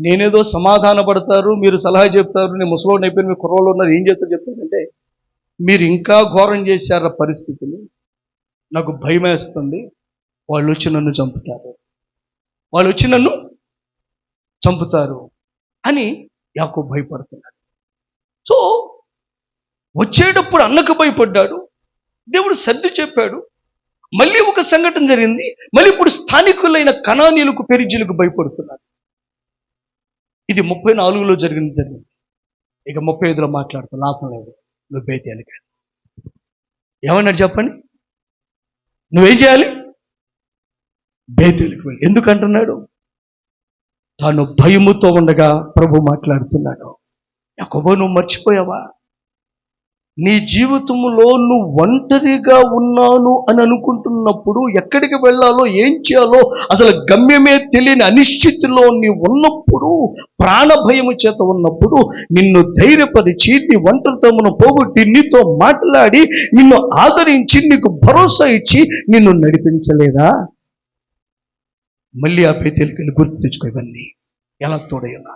నేనేదో సమాధాన పడతారు, మీరు సలహా చెప్తారు, నేను ముసలోడిని అయిపోయిన మీ కుర్రోళ్ళు ఉన్నారు, ఏం చేస్తారు చెప్తానంటే మీరు ఇంకా ఘోరం చేశారు పరిస్థితులు. నాకు భయం వేస్తుంది. వాళ్ళు వచ్చి నన్ను చంపుతారు, వాళ్ళు వచ్చి నన్ను చంపుతారు అని యాకోబు భయపడుతున్నాడు. సో వచ్చేటప్పుడు అన్నకు భయపడ్డాడు. దేవుడు సర్ది చెప్పాడు. మళ్ళీ ఒక సంఘటన జరిగింది. మళ్ళీ ఇప్పుడు స్థానికులైన కనానీయులకు పెరిజ్జీలకు భయపడుతున్నారు. ఇది 34లో జరిగింది. ఇక 35లో మాట్లాడుతా లాభం లేదు. నువ్వు బేతేలికి ఏమన్నాడు చెప్పండి? నువ్వేం చేయాలి? బేతేలికి వెళ్ళి. ఎందుకంటున్నాడు? తాను భయముతో ఉండగా ప్రభు మాట్లాడుతున్నాడు. యాకోబు నువ్వు మర్చిపోయావా? నీ జీవితంలో నువ్వు ఒంటరిగా ఉన్నాను అని అనుకుంటున్నప్పుడు, ఎక్కడికి వెళ్ళాలో ఏం చేయాలో అసలు గమ్యమే తెలియని అనిశ్చితిలో నీవు ఉన్నప్పుడు, ప్రాణ భయము చేత ఉన్నప్పుడు నిన్ను ధైర్యపరిచి నీ ఒంటరితనమును పోగొట్టి నీతో మాట్లాడి నిన్ను ఆదరించి నీకు భరోసా ఇచ్చి నిన్ను నడిపించలేదా? మళ్ళీ ఆ బేతేలుకి గుర్తు తెచ్చుకో. ఇవన్నీ ఎలా తోడయ్యా.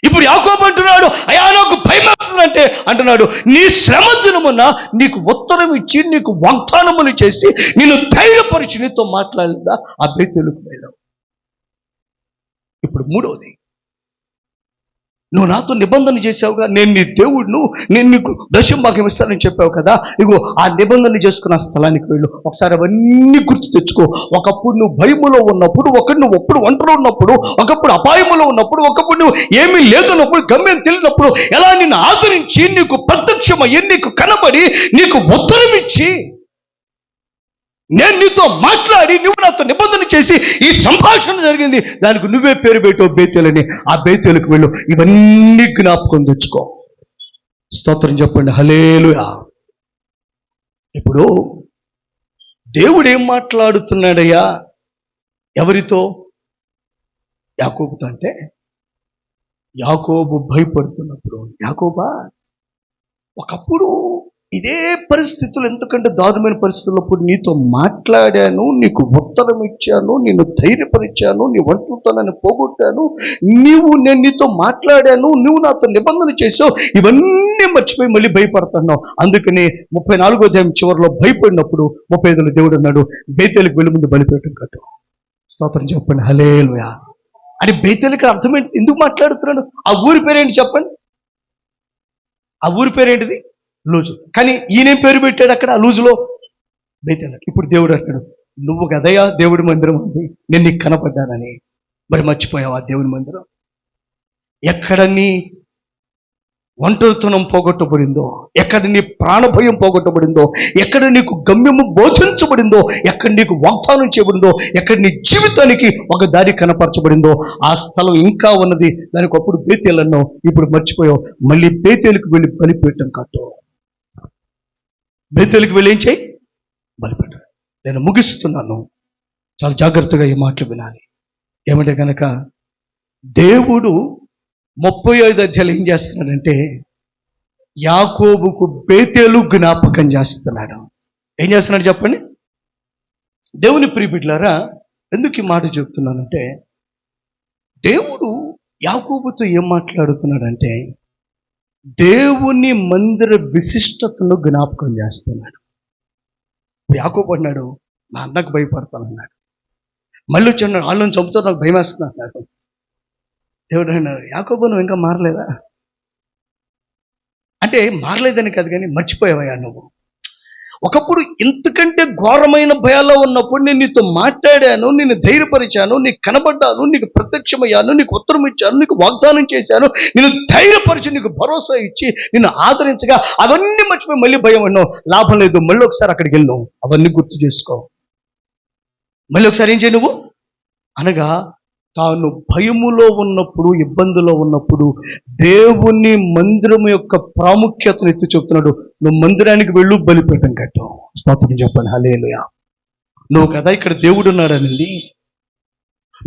ఇప్పుడు యాకోబు అంటున్నాడు, అయ్యా నాకు భయం వేస్తుందంటే అంటున్నాడు, నీ శ్రమ దినమున నీకు ఉత్తరం ఇచ్చి నీకు వాగ్దానములు చేసి నిన్ను ధైర్యపరిచి నీతో మాట్లాడలేదా? ఆ బేతేలుకు వెళ్ళావు. ఇప్పుడు మూడవది, నువ్వు నాతో నిబంధన చేసావుగా, నేను నీ దేవుడును, నేను నీకు దశమ భాగం ఇస్తానని చెప్పావు కదా, ఇగో ఆ నిబంధన చేసుకున్న స్థలానికి వెళ్ళు. ఒకసారి అవన్నీ గుర్తు తెచ్చుకో. ఒకప్పుడు నువ్వు భయములో ఉన్నప్పుడు, నువ్వు ఒప్పుడు ఒంటరి ఉన్నప్పుడు, ఒకప్పుడు అపాయములో ఉన్నప్పుడు, ఒకప్పుడు నువ్వు ఏమీ లేదన్నప్పుడు, గమ్యం తెలియనప్పుడు ఎలా నిన్ను ఆదరించి నీకు ప్రత్యక్షమయ్యి నీకు కనబడి నీకు ఉత్తరం ఇచ్చి నేను నీతో మాట్లాడి నువ్వు నాతో నిబంధన చేసి ఈ సంభాషణ జరిగింది, దానికి నువ్వే పేరు పెట్టావు బేతేలని. ఆ బేతేలకు వెళ్ళు. ఇవన్నీ జ్ఞాపకం తెచ్చుకో. స్తోత్రం చెప్పండి. హల్లెలూయా. ఇప్పుడు దేవుడు ఏం మాట్లాడుతున్నాడయ్యా ఎవరితో? యాకోబుతో. అంటే యాకోబు భయపడుతున్నప్పుడు, యాకోబా ఒకప్పుడు ఇదే పరిస్థితులు, ఎందుకంటే దారుణమైన పరిస్థితుల్లో నీతో మాట్లాడాను, నీకు ఉత్తరం ఇచ్చాను, నిన్ను ధైర్యపరిచాను, నీ ఒంటరితనాన్ని పోగొట్టాను, నేను నీతో మాట్లాడాను, నువ్వు నాతో నిబంధన చేసావు, ఇవన్నీ మర్చిపోయి మళ్ళీ భయపడుతున్నావు. అందుకని 34వ అధ్యాయం చివరిలో భయపడినప్పుడు 35లో దేవుడు అన్నాడు, బేతేలుకు వెళ్ళి ముందు బలిపీఠం కట్టు. స్తోత్రం చెప్పండి. హల్లెలూయా. అని బేతేలుకి అర్థం ఏంటి? ఎందుకు మాట్లాడుతున్నాడు? ఆ ఊరి పేరేంటి చెప్పండి? ఆ ఊరి పేరేంటిది? లూజు. కానీ ఈయనేం పేరు పెట్టాడు అక్కడ ఆ లూజులో? బేతేలు. ఇప్పుడు దేవుడు అంటాడు, నువ్వు కదయ్యా దేవుడి మందిరం ఉంది, నేను నీకు కనపడ్డానని. మరి మర్చిపోయావా దేవుని మందిరం? ఎక్కడ నీ ఒంటరితనం పోగొట్టబడిందో, ఎక్కడ నీ ప్రాణభయం పోగొట్టబడిందో, ఎక్కడ నీకు గమ్యము బోధించబడిందో, ఎక్కడ నీకు వాగ్దానం చేయబడిందో, ఎక్కడ నీ జీవితానికి ఒక దారి కనపరచబడిందో ఆ స్థలం ఇంకా ఉన్నది. దానికి అప్పుడు బేతేలు అన్నావు, ఇప్పుడు మర్చిపోయావు. మళ్ళీ బేతేలుకు వెళ్ళి బలిపీఠం కట్టు. బేతేలుకు వెళ్ళి ఏం చేయి? బలిపీఠం. నేను ముగిస్తున్నాను, చాలా జాగ్రత్తగా ఈ మాటలు వినాలి. ఏమంటే కనుక దేవుడు 35 అధ్యాయులు ఏం చేస్తున్నాడంటే యాకోబుకు బేతేలు జ్ఞాపకం చేస్తున్నాడు. ఏం చేస్తున్నాడు చెప్పండి? దేవుని ప్రియబిడ్డలారా, ఎందుకు ఈ మాట చెప్తున్నానంటే దేవుడు యాకోబుతో ఏం మాట్లాడుతున్నాడంటే దేవుని మందిర విశిష్టతను జ్ఞాపకం చేస్తున్నాడు. యాకోబు అన్నాడు, నా అన్నకు భయపడతానన్నాడు. మళ్ళీ వచ్చి వాళ్ళని చంపుతా, నాకు భయం వేస్తుంది అన్నాడు. దేవుడు అన్నాడు, యాకోబు నువ్వు ఇంకా మారలేదా అంటే? మారలేదని కాదు, కానీ మర్చిపోయావయ్యా నువ్వు. ఒకప్పుడు ఇంతకంటే ఘోరమైన భయాల్లో ఉన్నప్పుడు నేను నీతో మాట్లాడాను, నిన్ను ధైర్యపరిచాను, నీకు కనబడ్డాను, నీకు ప్రత్యక్షమయ్యాను, నీకు ఉత్తరం ఇచ్చాను, నీకు వాగ్దానం చేశాను, నేను ధైర్యపరిచి నీకు భరోసా ఇచ్చి నిన్ను ఆదరించగా అవన్నీ మర్చిపోయి మళ్ళీ భయం అన్నావు. లాభం లేదు, మళ్ళీ ఒకసారి అక్కడికి వెళ్ళావు, అవన్నీ గుర్తు చేసుకో. మళ్ళీ ఒకసారి ఏం చేయి నువ్వు అనగా, తాను భయములో ఉన్నప్పుడు, ఇబ్బందులో ఉన్నప్పుడు దేవుని మందిరం యొక్క ప్రాముఖ్యతను ఎత్తి చెప్తున్నాడు. నువ్వు మందిరానికి వెళ్ళు, బలిపీఠం కట్టు. స్తోత్రం చెప్పండి, హల్లెలూయా. నువ్వు కదా ఇక్కడ దేవుడు ఉన్నాడనండి,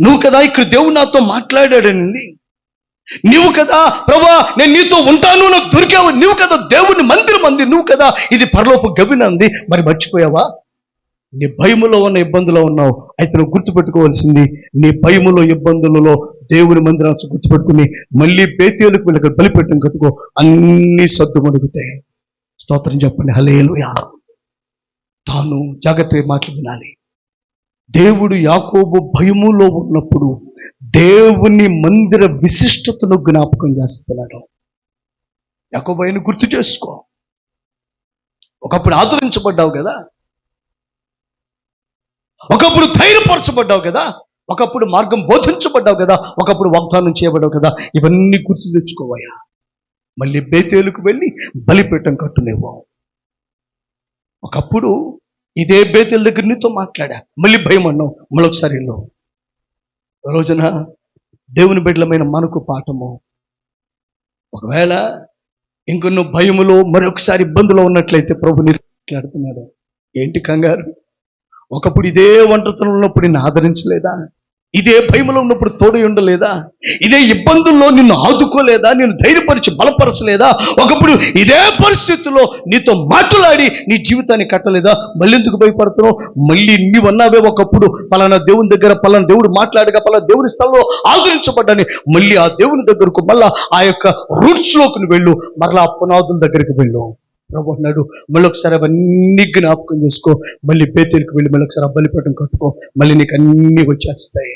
నువ్వు కదా ఇక్కడ దేవుడు నాతో మాట్లాడాడనండి, నువ్వు కదా ప్రభా నేను నీతో ఉంటాను, నాకు దొరికావు, నువ్వు కదా దేవుని మందిరం అంది, నువ్వు కదా ఇది పరలోపు గవిన అంది. మరి మర్చిపోయావా? నీ భయములో ఉన్న ఇబ్బందులో ఉన్నావు. అయితే నువ్వు గుర్తుపెట్టుకోవాల్సింది, నీ భయములో ఇబ్బందులలో దేవుని మందిరాన్ని గుర్తుపెట్టుకుని మళ్ళీ బేతేలుకు వెళ్ళి బలిపీఠం కట్టుకో, అన్ని సర్దుమణుగుతాయి. స్తోత్రం చెప్పండి, హల్లెలూయా. తాను జాగ్రత్తగా మాటలు వినాలి. దేవుడు యాకోబు భయములో ఉన్నప్పుడు దేవుని మందిర విశిష్టతను జ్ఞాపకం చేస్తున్నాడు. యాకోబు ఆయన గుర్తు చేసుకో. ఒకప్పుడు ఆదరించబడ్డావు కదా, ఒకప్పుడు ధైర్యపరచబడ్డావు కదా, ఒకప్పుడు మార్గం బోధించబడ్డావు కదా, ఒకప్పుడు వాగ్దానం చేయబడ్డావు కదా. ఇవన్నీ గుర్తు తెచ్చుకోవయ్యా. మళ్ళీ బేతేలుకు వెళ్ళి బలిపీఠం కట్టునేవో. ఒకప్పుడు ఇదే బేతేలు దగ్గర నీతో మాట్లాడా, మళ్ళీ భయం అన్నావు, మళ్ళొకసారి వెళ్ళావు. రోజున దేవుని బిడ్డలమైన మనకు పాఠము, ఒకవేళ ఇంక నువ్వు భయములో మరొకసారి ఇబ్బందులో ఉన్నట్లయితే ప్రభు నీతో మాట్లాడుతున్నాడు. ఏంటి కంగారు? ఒకప్పుడు ఇదే ఒంటరితనంలో ఉన్నప్పుడు నిన్ను ఆదరించలేదా? ఇదే భయములో ఉన్నప్పుడు తోడై ఉండలేదా? ఇదే ఇబ్బందుల్లో నిన్ను ఆదుకోలేదా? నిన్ను ధైర్యపరిచి బలపరచలేదా? ఒకప్పుడు ఇదే పరిస్థితుల్లో నీతో మాట్లాడి నీ జీవితాన్ని కట్టలేదా? మళ్ళీ ఎందుకు భయపడుతున్నావు? మళ్ళీ నీవన్నావే ఒకప్పుడు పలానా దేవుని దగ్గర పలానా దేవుడు మాట్లాడగా పలానా దేవుని స్థలంలో ఆదరించబడ్డాని. మళ్ళీ ఆ దేవుని దగ్గరకు మళ్ళా ఆ యొక్క రూట్స్లోకి వెళ్ళు, మరలా ఆ పునాదుల దగ్గరికి వెళ్ళు. ప్రభు అన్నాడు, మళ్ళీ ఒకసారి అవన్నీ జ్ఞాపకం చేసుకో, మళ్ళీ బేతేలుకు వెళ్ళి మళ్ళీ ఒకసారి బలిపీఠం కట్టుకో, మళ్ళీ నీకు అన్నీ వచ్చేస్తాయి.